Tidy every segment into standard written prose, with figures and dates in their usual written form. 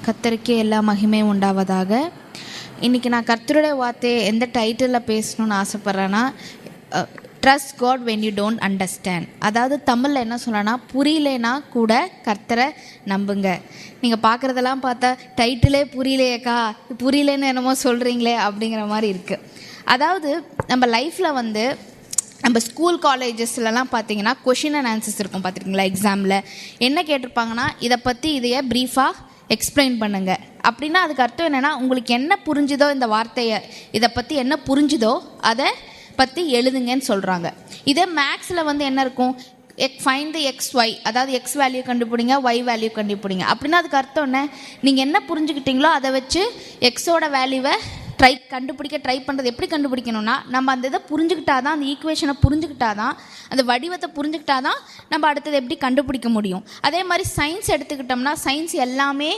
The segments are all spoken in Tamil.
கர்த்தருக்கே எல்லா மகிமையும் உண்டாவதாக. இன்றைக்கி நான் கர்த்தருடைய வார்த்தையை எந்த டைட்டிலில் பேசணும்னு ஆசைப்பட்றேன்னா, trust God when you don't understand. அதாவது தமிழில் என்ன சொல்லனா, புரியலேனா கூட கர்த்தரை நம்புங்க. நீங்கள் பார்க்குறதெல்லாம் பார்த்தா டைட்டிலே புரியலையேக்கா, புரியலேன்னு என்னமோ சொல்கிறீங்களே அப்படிங்கிற மாதிரி இருக்குது. அதாவது நம்ம லைஃப்பில் வந்து நம்ம ஸ்கூல் காலேஜஸ்லலாம் பார்த்தீங்கன்னா கொஷின் அண்ட் ஆன்சர்ஸ் இருக்கும். பார்த்துருக்கீங்களா? எக்ஸாமில் என்ன கேட்டிருப்பாங்கன்னா, இதையே ப்ரீஃபாக எக்ஸ்பிளைன் பண்ணுங்க அப்படின்னா அதுக்கு அர்த்தம் என்னென்னா, உங்களுக்கு என்ன புரிஞ்சுதோ இந்த வார்த்தையை, இதை பற்றி என்ன புரிஞ்சுதோ அதை பற்றி எழுதுங்கன்னு சொல்கிறாங்க. இதே மேக்ஸில் வந்து என்ன இருக்கும், ஃபைண்ட் தி எக்ஸ் ஒய், அதாவது எக்ஸ் வேல்யூ கண்டுபிடிங்க, ஒய் வேல்யூ கண்டுபிடிங்க அப்படின்னா அதுக்கு அர்த்தம் என்ன, நீங்கள் என்ன புரிஞ்சுக்கிட்டீங்களோ அதை வச்சு எக்ஸோட வேல்யூவை ட்ரை பண்ணுறது. எப்படி கண்டுபிடிக்கணும்னா, நம்ம அந்த இதை புரிஞ்சுக்கிட்டா தான், அந்த ஈக்குவேஷனை புரிஞ்சுக்கிட்டா தான், அந்த வடிவத்தை புரிஞ்சுக்கிட்டா தான் நம்ம அடுத்தது எப்படி கண்டுபிடிக்க முடியும். அதே மாதிரி சயின்ஸ் எடுத்துக்கிட்டோம்னா, சயின்ஸ் எல்லாமே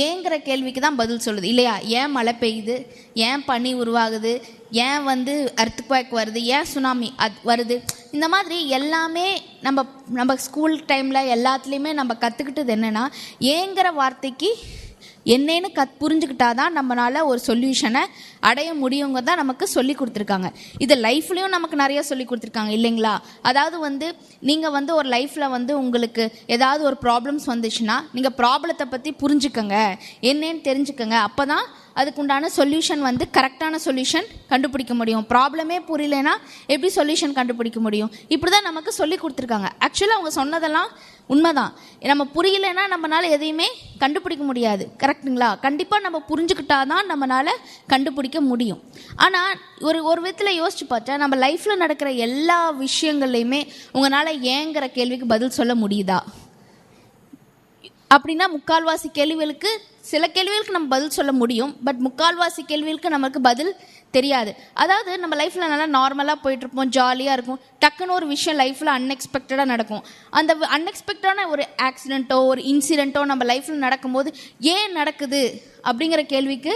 ஏங்கிற கேள்விக்கு தான் பதில் சொல்லுது இல்லையா? ஏன் மழை பெய்யுது, ஏன் பனி உருவாகுது, ஏன் வந்து எர்த்குவேக் வருது, ஏன் சுனாமி வருது, இந்த மாதிரி எல்லாமே நம்ம ஸ்கூல் டைமில் எல்லாத்துலேயுமே நம்ம கற்றுக்கிட்டது என்னென்னா, ஏங்கிற வார்த்தைக்கு என்னன்னு புரிஞ்சுக்கிட்டா தான் நம்மளால் ஒரு சொல்யூஷனை அடைய முடியுங்க தான் நமக்கு சொல்லி கொடுத்துருக்காங்க. இது லைஃப்லேயும் நமக்கு நிறைய சொல்லி கொடுத்துருக்காங்க இல்லைங்களா? அதாவது வந்து நீங்கள் வந்து ஒரு லைஃப்பில் வந்து உங்களுக்கு ஏதாவது ஒரு ப்ராப்ளம்ஸ் வந்துச்சுன்னா, நீங்கள் ப்ராப்ளத்தை பற்றி புரிஞ்சுக்கங்க, என்னன்னு தெரிஞ்சுக்கங்க. அப்போ தான் அதுக்குண்டான சொல்யூஷன் வந்து கரெக்டான சொல்யூஷன் கண்டுபிடிக்க முடியும். ப்ராப்ளமே புரியலைன்னா எப்படி சொல்யூஷன் கண்டுபிடிக்க முடியும்? இப்படி தான் நமக்கு சொல்லி கொடுத்துருக்காங்க. ஆக்சுவலாக அவங்க சொன்னதெல்லாம் உண்மைதான். நம்ம புரியலைன்னா நம்மளால் எதையுமே கண்டுபிடிக்க முடியாது. கரெக்டுங்களா? கண்டிப்பாக நம்ம புரிஞ்சுக்கிட்டா தான் நம்மளால் கண்டுபிடிக்க முடியும். ஆனால் ஒரு விதத்தில் யோசிச்சு பார்த்தா, நம்ம லைஃப்பில் நடக்கிற எல்லா விஷயங்கள்லையுமே உங்களால் ஏங்கிற கேள்விக்கு பதில் சொல்ல முடியுதா அப்படின்னா, முக்கால்வாசி கேள்விகளுக்கு, சில கேள்விகளுக்கு நம்ம பதில் சொல்ல முடியும், பட் முக்கால்வாசி கேள்விகளுக்கு நமக்கு பதில் தெரியாது. அதாவது நம்ம லைஃப்பில் நல்லா நார்மலாக போயிட்டுருப்போம், ஜாலியாக இருக்கும். டக்குன்னு ஒரு விஷயம் லைஃப்பில் அன்எக்ஸ்பெக்டடாக நடக்கும். அந்த அன்எக்ஸ்பெக்டடான ஒரு ஆக்சிடெண்ட்டோ ஒரு இன்சிடெண்ட்டோ நம்ம லைஃப்பில் நடக்கும்போது ஏன் நடக்குது அப்படிங்கிற கேள்விக்கு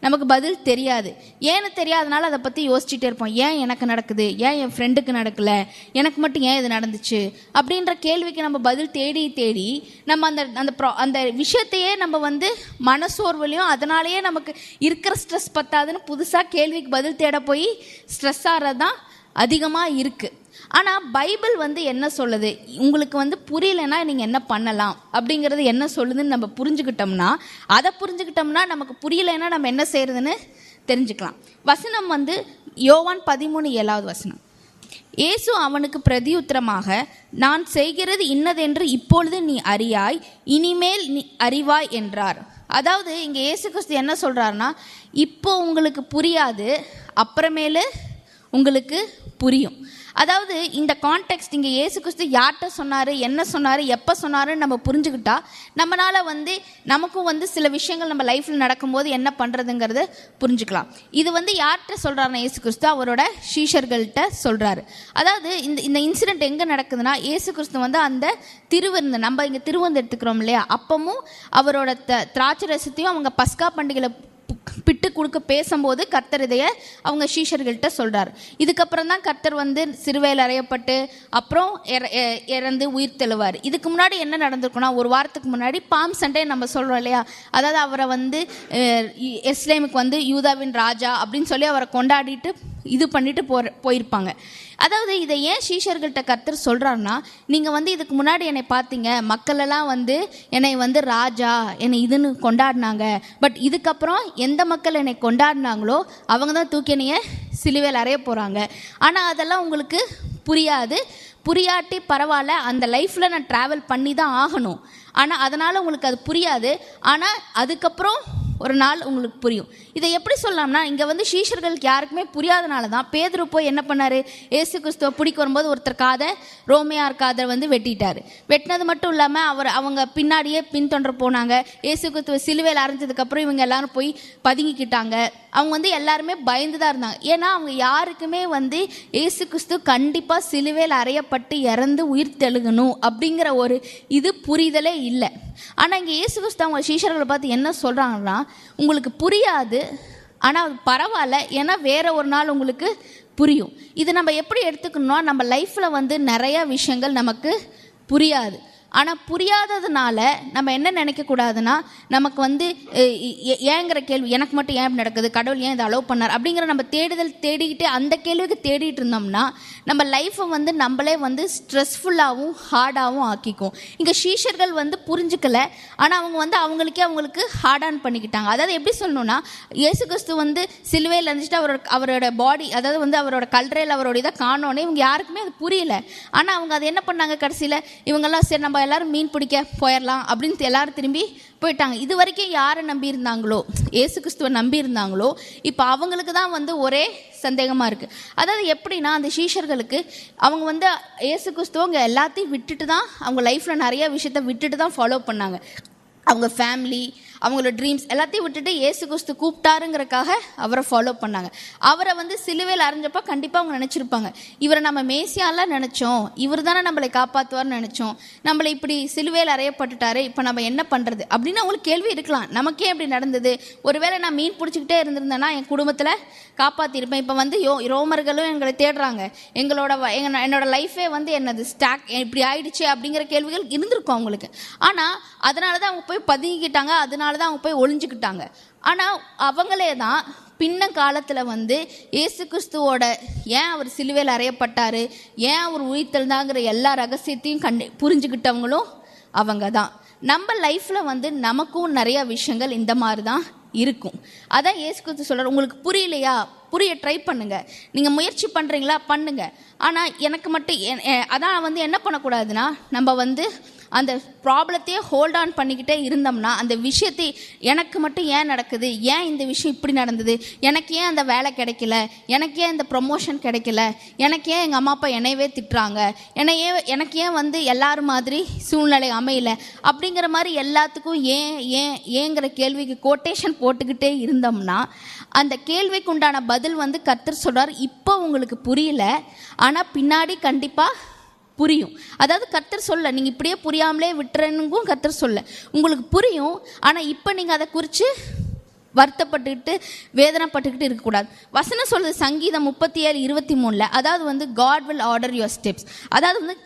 நமக்கு பதில் தெரியாது. ஏன்னு தெரியாதனால அதை பற்றி யோசிச்சுட்டே இருப்போம். ஏன் எனக்கு நடக்குது, ஏன் என் ஃப்ரெண்டுக்கு நடக்கலை, எனக்கு மட்டும் ஏன் இது நடந்துச்சு அப்படின்ற கேள்விக்கு நம்ம பதில் தேடி நம்ம அந்த விஷயத்தையே நம்ம வந்து மனசோர்வுலையும், அதனாலேயே நமக்கு இருக்கிற ஸ்ட்ரெஸ் பத்தாதுன்னு புதுசாக கேள்விக்கு பதில் தேட போய் ஸ்ட்ரெஸ் ஆகிறது தான் அதிகமாக இருக்குது. ஆனால் பைபிள் வந்து என்ன சொல்லுது, உங்களுக்கு வந்து புரியலைன்னா நீங்கள் என்ன பண்ணலாம் அப்படிங்கிறது என்ன சொல்லுதுன்னு நம்ம புரிஞ்சுக்கிட்டோம்னா நமக்கு புரியலைன்னா நம்ம என்ன செய்யறதுன்னு தெரிஞ்சுக்கலாம். வசனம் வந்து யோவான் 13:7 இயேசு அவனுக்கு பிரதியுத்தரமாக, நான் செய்கிறது இன்னதென்று இப்பொழுது நீ அறியாய், இனிமேல் நீ அறிவாய் என்றார். அதாவது இங்கே இயேசு கிறிஸ்து என்ன சொல்கிறாருன்னா, இப்போ உங்களுக்கு புரியாது, அப்புறமேலு உங்களுக்கு புரியும். அதாவது இந்த கான்டெக்ஸ்ட் இங்கே இயேசு கிறிஸ்து யார்கிட்ட சொன்னார், என்ன சொன்னார், எப்போ சொன்னாருன்னு நம்ம புரிஞ்சுக்கிட்டா நம்மளால் வந்து நமக்கும் வந்து சில விஷயங்கள் நம்ம லைஃப்பில் நடக்கும்போது என்ன பண்ணுறதுங்கிறது புரிஞ்சுக்கலாம். இது வந்து யார்கிட்ட சொல்கிறாருன்னா, இயேசு கிறிஸ்து அவரோட சீஷர்கள்ட்ட சொல்கிறாரு. அதாவது இந்த இன்சிடெண்ட் எங்கே நடக்குதுன்னா, இயேசு கிறிஸ்து வந்து அந்த திருவிருந்து, நம்ம இங்கே திருவிருந்து எடுத்துக்கிறோம் இல்லையா, அப்பவும் அவரோட திராட்சை ரசத்தையும் அவங்க பஸ்கா பண்டிகையில் பிட்டு கொடுக்க பேசும்போது கர்த்தர் இதைய அவங்க சீஷர்கள்ட்ட சொல்கிறார். இதுக்கப்புறம் தான் கர்த்தர் வந்து சிறுவையில் அறையப்பட்டு அப்புறம் இறந்து உயிர் தெழுவார். இதுக்கு முன்னாடி என்ன நடந்திருக்குன்னா, ஒரு வாரத்துக்கு முன்னாடி பாம் சண்டே நம்ம சொல்கிறோம் இல்லையா, அதாவது அவரை வந்து எருசலேமுக்கு வந்து யூதாவின் ராஜா அப்படின்னு சொல்லி அவரை கொண்டாடிட்டு இது பண்ணிட்டு போயிருப்பாங்க. அதாவது இதை ஏன் சீஷர்கள்ட்ட கர்த்தர் சொல்கிறாருன்னா, நீங்கள் வந்து இதுக்கு முன்னாடி என்னை பார்த்தீங்க, மக்களெல்லாம் வந்து என்னை வந்து ராஜா, என்னை இதுன்னு கொண்டாடினாங்க, பட் இதுக்கப்புறம் எந்த மக்கள் என்னை கொண்டாடினாங்களோ அவங்க தான் தூக்கி என்னைய சிலுவையில் அறைய போகிறாங்க. ஆனால் அதெல்லாம் உங்களுக்கு புரியாட்டி பரவாயில்ல, அந்த லைஃப்பில் நான் ட்ராவல் பண்ணி தான் ஆகணும். ஆனால் அதனால் உங்களுக்கு அது புரியாது, ஆனால் அதுக்கப்புறம் ஒரு நாள் உங்களுக்கு புரியும். இதை எப்படி சொல்லலாம்னா, இங்கே வந்து சீஷர்களுக்கு யாருக்குமே புரியாதனால தான் பேதுரு போய் என்ன பண்ணார், இயேசு கிறிஸ்துவை பிடிக்க வரும்போது ஒருத்தர் ரோமையார் காதை வந்து வெட்டிட்டார். வெட்டினது மட்டும் இல்லாமல் அவங்க பின்னாடியே பின்தொடர போனாங்க. இயேசு கிறிஸ்துவை சிலுவையில் அரைஞ்சதுக்கப்புறம் இவங்க எல்லாரும் போய் பதுங்கிக்கிட்டாங்க. அவங்க வந்து எல்லாருமே பயந்து தான் இருந்தாங்க. ஏன்னா அவங்க யாருக்குமே வந்து இயேசு கிறிஸ்து கண்டிப்பாக சிலுவையில் அறையப்பட்டு இறந்து உயிர் தெழுகணும் அப்படிங்கிற ஒரு இது புரிதலே இல்லை. ஆனால் இங்கே இயேசு கிறிஸ்து அவங்க சீஷர்களை பார்த்து என்ன சொல்கிறாங்கன்னா, உங்களுக்கு புரியாது, ஆனால் அது பரவாயில்ல, ஏன்னா வேற ஒரு நாள் உங்களுக்கு புரியும். இது நம்ம எப்படி எடுத்துக்கணும்னா, நம்ம லைஃப்பில் வந்து நிறையா விஷயங்கள் நமக்கு புரியாது. ஆனால் புரியாததுனால நம்ம என்ன நினைக்கக்கூடாதுன்னா, நமக்கு வந்து ஏங்கிற கேள்வி, எனக்கு மட்டும் ஏன் இப்படி நடக்குது, கடவுள் ஏன் இதை அலோவ் பண்ணார் அப்படிங்கிற நம்ம தேடிக்கிட்டு அந்த கேள்விக்கு தேடிட்டு இருந்தோம்னா நம்ம லைஃப்பை வந்து நம்மளே வந்து ஸ்ட்ரெஸ்ஃபுல்லாகவும் ஹார்டாகவும் ஆக்கிக்கும். இங்கே சீஷர்கள் வந்து புரிஞ்சுக்கல, ஆனால் அவங்க வந்து அவங்களுக்கு ஹார்ட் ஆன் பண்ணிக்கிட்டாங்க. அதாவது எப்படி சொல்லணும்னா, இயேசு கிறிஸ்து வந்து சிலுவையில் இருந்துச்சுட்டு அவரோட பாடி, அதாவது வந்து அவரோட கல்றையில் அவரோட இதை காணோன்னே இவங்க யாருக்குமே அது புரியல. ஆனால் அவங்க அதை என்ன பண்ணாங்க, கடைசியில் இவங்கெல்லாம் சரி நம்ம எல்லாரும் மீன் பிடிக்க போயிடலாம் அப்படின்னு எல்லாரும் திரும்பி போயிட்டாங்க. இது வரைக்கும் யாரை நம்பி இருந்தாங்களோ, இயேசு கிறிஸ்துவை நம்பி இருந்தாங்களோ, இப்போ அவங்களுக்கு தான் வந்து ஒரே சந்தேகமாக இருக்குது. அதாவது எப்படின்னா, அந்த சீஷர்களுக்கு அவங்க வந்து இயேசு கிறிஸ்துவங்க எல்லாத்தையும் விட்டுட்டு தான், அவங்க லைஃப்பில் நிறைய விஷயத்தை விட்டுட்டு தான் ஃபாலோ பண்ணாங்க. அவங்க ஃபேமிலி, அவங்களோட ட்ரீம்ஸ் எல்லாத்தையும் விட்டுட்டு இயேசு கிறிஸ்து கூப்பிட்டாருங்கிறக்காக அவரை ஃபாலோ பண்ணாங்க. அவரை வந்து சிலுவையில் அரைஞ்சப்போ கண்டிப்பாக அவங்க நினச்சிருப்பாங்க, இவரை நம்ம மேசியாலாம் நினச்சோம், இவர் தானே நம்மளை காப்பாற்றுவார்னு நினச்சோம், நம்மளை இப்படி சிலுவையில் அறையப்பட்டுட்டாரு, இப்போ நம்ம என்ன பண்ணுறது அப்படின்னு அவங்களுக்கு கேள்வி இருக்கலாம். நமக்கே இப்படி நடந்தது, ஒருவேளை நான் மீன் பிடிச்சிக்கிட்டே இருந்திருந்தேன்னா என் குடும்பத்தில் காப்பாற்றிருப்பேன். இப்போ வந்து ரோமர்களும் எங்களை தேடுறாங்க, என்னோட லைஃபே வந்து என்னது ஸ்டாக் இப்படி ஆயிடுச்சு அப்படிங்கிற கேள்விகள் இருந்திருக்கும் அவங்களுக்கு. ஆனால் அதனால தான் அவங்க போய் பதுங்கிக்கிட்டாங்க, அதனால தான் அவங்க போய் ஒளிஞ்சுக்கிட்டாங்க. ஆனால் அவங்களே தான் பின்ன காலத்தில் வந்து இயேசு கிறிஸ்துவோட ஏன் அவர் சிலுவையில் அறையப்பட்டார், ஏன் அவர் உயிர்த்தெழுந்தாங்கிற எல்லா ரகசியத்தையும் புரிஞ்சுக்கிட்டவங்களும் அவங்க தான். நம்ம லைஃப்பில் வந்து நமக்கும் நிறைய விஷயங்கள் இந்த மாதிரி தான் இருக்கும். அதான் இயேசு கிறிஸ்து சொல்கிறார், உங்களுக்கு புரியலையா, புரிய ட்ரை பண்ணுங்கள், நீங்கள் முயற்சி பண்ணுறீங்களா பண்ணுங்க, ஆனால் எனக்கு மட்டும் அதான் வந்து என்ன பண்ணக்கூடாதுன்னா, நம்ம வந்து அந்த ப்ராப்ளத்தையே ஹோல்ட் ஆன் பண்ணிக்கிட்டே இருந்தோம்னா, அந்த விஷயத்தை எனக்கு மட்டும் ஏன் நடக்குது, ஏன் இந்த விஷயம் இப்படி நடந்தது, எனக்கு ஏன் அந்த வேலை கிடைக்கல, எனக்கு ஏன் இந்த ப்ரொமோஷன் கிடைக்கல, எனக்கு ஏன் எங்கள் அம்மா அப்பா என்னையவே திட்டுறாங்க, எனக்கு ஏன் வந்து எல்லாரும் மாதிரி சூழ்நிலை அமையல அப்படிங்கிற மாதிரி எல்லாத்துக்கும் ஏங்கிற கேள்விக்கு கோட்டேஷன் போட்டுக்கிட்டே இருந்தோம்னா, அந்த கேள்விக்கு உண்டான பதில் வந்து கர்த்தர் சொல்கிறார், இப்போ உங்களுக்கு புரியல, ஆனால் பின்னாடி கண்டிப்பாக புரியும். அதாவது கர்த்தர் சொல்ல, நீங்கள் இப்படியே புரியாமலே விட்டுறனுங்கும் கர்த்தர் சொல்ல, உங்களுக்கு புரியும். ஆனால் இப்போ நீங்கள் அதை குறித்து வருத்தப்பட்டுக்கிட்டு வேதனைப்பட்டுக்கிட்டு இருக்கக்கூடாது. வசனம் சொல்லுது சங்கீதம் 37:23, அதாவது வந்து God will order your steps. அதாவது வந்து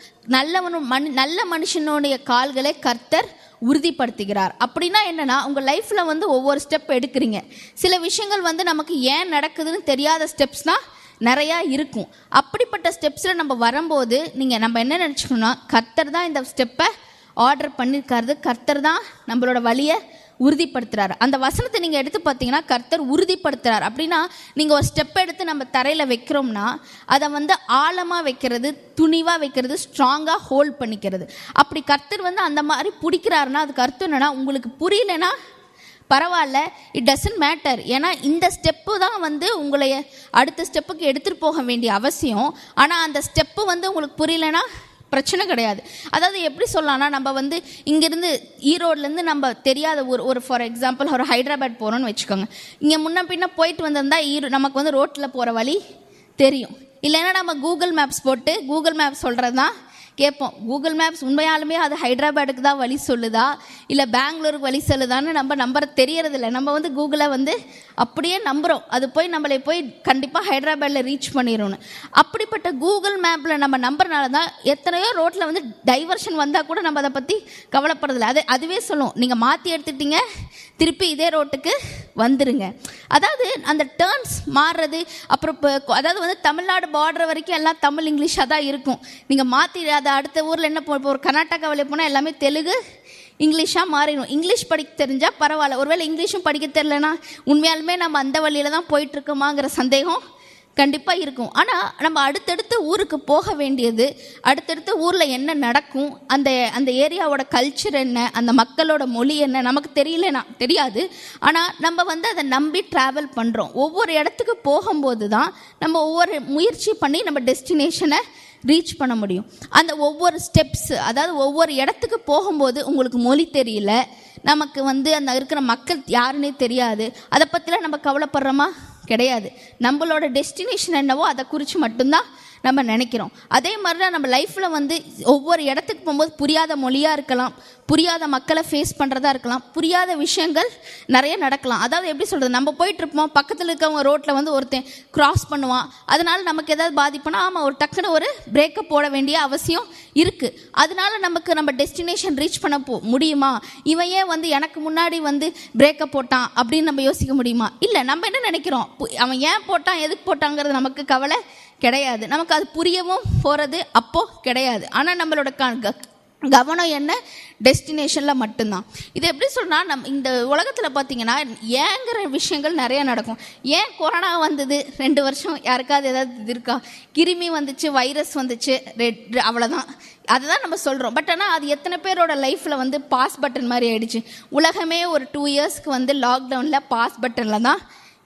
நல்ல மனுஷனுடைய கால்களை கர்த்தர் உறுதிப்படுத்துகிறார். அப்படின்னா என்னென்னா, உங்கள் லைஃப்பில் வந்து ஒவ்வொரு ஸ்டெப் எடுக்கிறீங்க, சில விஷயங்கள் வந்து நமக்கு ஏன் நடக்குதுன்னு தெரியாத ஸ்டெப்ஸ் தான் நிறையா இருக்கும். அப்படிப்பட்ட ஸ்டெப்ஸில் நம்ம வரும்போது நம்ம என்ன நினச்சிக்கணும்னா, கர்த்தர் தான் இந்த ஸ்டெப்பை ஆர்டர் பண்ணியிருக்காரு, கர்த்தர் தான் நம்மளோட வழியை உறுதிப்படுத்துகிறார். அந்த வசனத்தை நீங்கள் எடுத்து பார்த்தீங்கன்னா, கர்த்தர் உறுதிப்படுத்துகிறார் அப்படின்னா, நீங்கள் ஒரு ஸ்டெப் எடுத்து நம்ம தரையில் வைக்கிறோம்னா அதை வந்து ஆழமாக வைக்கிறது, துணிவாக வைக்கிறது, ஸ்ட்ராங்காக ஹோல்ட் பண்ணிக்கிறது. அப்படி கர்த்தர் வந்து அந்த மாதிரி பிடிக்கிறாருன்னா அதுக்கு அர்த்தம் என்னென்னா, உங்களுக்கு புரியலன்னா பரவாயில்ல, இட் டசன்ட் மேட்டர். ஏன்னா இந்த ஸ்டெப்பு தான் வந்து உங்களை அடுத்த ஸ்டெப்புக்கு எடுத்துகிட்டு போக வேண்டிய அவசியம். ஆனால் அந்த ஸ்டெப்பு வந்து உங்களுக்கு புரியலன்னா பிரச்சனை கிடையாது. அதாவது எப்படி சொல்லலாம்னா, நம்ம வந்து இங்கேருந்து ஈரோட்லேருந்து நம்ம தெரியாத ஒரு ஃபார் எக்ஸாம்பிள் ஒரு ஹைதராபாத் போகிறோன்னு வச்சுக்கோங்க. இங்கே முன்ன பின்ன போயிட்டு வந்திருந்தால் நமக்கு வந்து ரோட்டில் போகிற வழி தெரியும். இல்லைன்னா நம்ம கூகுள் மேப்ஸ் போட்டு கூகுள் மேப்ஸ் சொல்கிறது தான் கேட்போம். கூகுள் மேப்ஸ் உண்மையாலுமே அது ஹைதராபாத்துக்கு தான் வழி சொல்லுதா இல்லை பெங்களூருக்கு வழி சொல்லுதான்னு நம்ம நம்புற தெரியறதில்ல. நம்ம வந்து கூகுளை வந்து அப்படியே நம்புகிறோம், அது போய் நம்மளை போய் கண்டிப்பாக ஹைதராபாத்தில் ரீச் பண்ணிடணும். அப்படிப்பட்ட கூகுள் மேப்பில் நம்ம நம்புறனால தான் எத்தனையோ ரோட்டில் வந்து டைவர்ஷன் வந்தால் கூட நம்ம அதை பற்றி கவலைப்படுறதில்ல. அதுவே சொல்லும், நீங்கள் மாற்றி எடுத்துட்டீங்க, திருப்பி இதே ரோட்டுக்கு வந்துருங்க. அதாவது அந்த டேர்ன்ஸ் மாறுறது. அப்புறம் அதாவது வந்து தமிழ்நாடு பார்டர் வரைக்கும் எல்லாம் தமிழ் இங்கிலீஷாக தான் இருக்கும். நீங்கள் மாற்றி அதை அடுத்த ஊரில் என்ன இப்போ ஒரு கர்நாடகா வழியை போனால் எல்லாமே தெலுங்கு இங்கிலீஷாக மாறிடும். இங்கிலீஷ் படிக்க தெரிஞ்சால் பரவாயில்ல, ஒருவேளை இங்கிலீஷும் படிக்க தெரியலனா உண்மையாலுமே நம்ம அந்த வழியில் தான் போயிட்டுருக்கோமாங்கிற சந்தேகம் கண்டிப்பாக இருக்கும். ஆனால் நம்ம அடுத்தடுத்த ஊருக்கு போக வேண்டியது, அடுத்தடுத்த ஊரில் என்ன நடக்கும், அந்த ஏரியாவோட கல்ச்சர் என்ன, அந்த மக்களோட மொழி என்ன நமக்கு தெரியாது. ஆனால் நம்ம வந்து அதை நம்பி ட்ராவல் பண்ணுறோம். ஒவ்வொரு இடத்துக்கு போகும்போது தான் நம்ம ஒவ்வொரு முயற்சி பண்ணி நம்ம டெஸ்டினேஷனை ரீச் பண்ண முடியும். அந்த ஒவ்வொரு ஸ்டெப்ஸ், அதாவது ஒவ்வொரு இடத்துக்கு போகும்போது உங்களுக்கு மொழி தெரியல, நமக்கு வந்து அந்த இருக்கிற மக்கள் யாருன்னே தெரியாது, அதை பற்றிலாம் நம்ம கவலைப்படுறோமா? கிடையாது. நம்மளோட டெஸ்டினேஷன் என்னவோ அதை குறித்து மட்டும்தான் நம்ம நினைக்கிறோம். அதே மாதிரி தான் நம்ம லைஃப்பில் வந்து ஒவ்வொரு இடத்துக்கு போகும்போது புரியாத மொழியாக இருக்கலாம், புரியாத மக்களை ஃபேஸ் பண்ணுறதா இருக்கலாம், புரியாத விஷயங்கள் நிறைய நடக்கலாம். அதாவது எப்படி சொல்கிறது, நம்ம போயிட்டுருப்போம், பக்கத்தில் இருக்கவங்க ரோட்டில் வந்து ஒருத்தன் கிராஸ் பண்ணுவான், அதனால் நமக்கு ஏதாவது பாதிப்புனா ஆமாம் ஒரு டக்குன்னு ஒரு பிரேக்கப் போட வேண்டிய அவசியம் இருக்குது. அதனால நமக்கு நம்ம டெஸ்டினேஷன் ரீச் பண்ண முடியுமா? இவன் ஏன் வந்து எனக்கு முன்னாடி வந்து பிரேக்கப் போட்டான் அப்படின்னு நம்ம யோசிக்க முடியுமா? இல்லை, நம்ம என்ன நினைக்கிறோம், அவன் ஏன் போட்டான் எதுக்கு போட்டாங்கிறது நமக்கு கவலை கிடையாது, நமக்கு அது புரியவும் போகிறது அப்போது கிடையாது. ஆனால் நம்மளோட கவனம் என்ன, டெஸ்டினேஷனில் மட்டும்தான். இது எப்படி சொன்னால், இந்த உலகத்தில் பார்த்தீங்கன்னா ஏங்கிற விஷயங்கள் நிறைய நடக்கும். ஏன் கொரோனா வந்தது 2 வருஷம், யாருக்காவது ஏதாவது இது இருக்கா? கிருமி வந்துச்சு, வைரஸ் வந்துச்சு, அவ்வளோதான், அதை தான் நம்ம சொல்கிறோம். பட் ஆனால் அது எத்தனை பேரோட லைஃப்பில் வந்து பாஸ் பட்டன் மாதிரி ஆயிடுச்சு. உலகமே ஒரு 2 இயர்ஸ்க்கு வந்து லாக்டவுனில் பாஸ் பட்டனில் தான்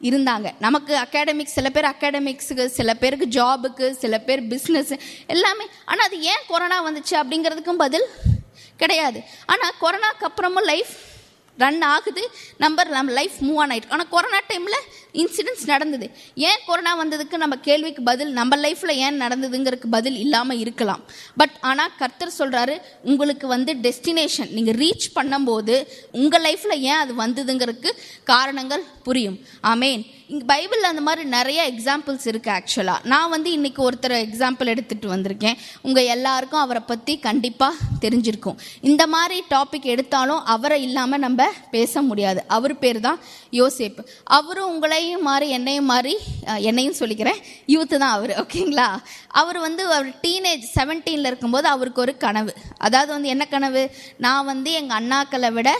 இருந்தாங்க. நமக்கு அகாடமிக்ஸ், சில பேர் அகாடமிக்ஸுக்கு, சில பேருக்கு ஜாபுக்கு, சில பேர் பிஸ்னஸ், எல்லாமே. ஆனால் அது ஏன் கொரோனா வந்துச்சு அப்படிங்கிறதுக்கும் பதில் கிடையாது. ஆனால் கொரோனாக்கு அப்புறமும் லைஃப் ரன் ஆகுது, நம்ம லைஃப் மூவ் ஆன் ஆகிட்டு. ஆனால் கொரோனா டைமில் இன்சிடென்ட்ஸ் நடந்தது. ஏன் கொரோனா வந்ததுக்கு நம்ம கேள்விக்கு பதில், நம்ம லைஃப்பில் ஏன் நடந்ததுங்கிறதுக்கு பதில் இல்லாமல் இருக்கலாம். பட் ஆனால் கர்த்தர் சொல்கிறாரு, உங்களுக்கு வந்து டெஸ்டினேஷன் நீங்கள் ரீச் பண்ணும்போது உங்கள் லைஃப்பில் ஏன் அது வந்ததுங்கிறதுக்கு காரணங்கள் புரியும். ஆமேன். இங்கே பைபிளில் அந்த மாதிரி நிறைய எக்ஸாம்பிள்ஸ் இருக்குது. ஆக்சுவலாக நான் வந்து இன்றைக்கி ஒருத்தர் எக்ஸாம்பிள் எடுத்துகிட்டு வந்திருக்கேன். உங்கள் எல்லாருக்கும் அவரை பற்றி கண்டிப்பாக தெரிஞ்சிருக்கும். இந்த மாதிரி டாபிக் எடுத்தாலும் அவரை இல்லாமல் நம்ம பேச முடியாது. அவர் பேர் தான் யோசேப்பு. அவரும் உங்களையும் மாறி என்னையும் சொல்லிக்கிறேன், யூத்து தான் அவர், ஓகேங்களா? அவர் வந்து அவர் டீனேஜ் 17 இருக்கும்போது அவருக்கு ஒரு கனவு. அதாவது வந்து என்ன கனவு, நான் வந்து எங்கள் அண்ணாக்களை விட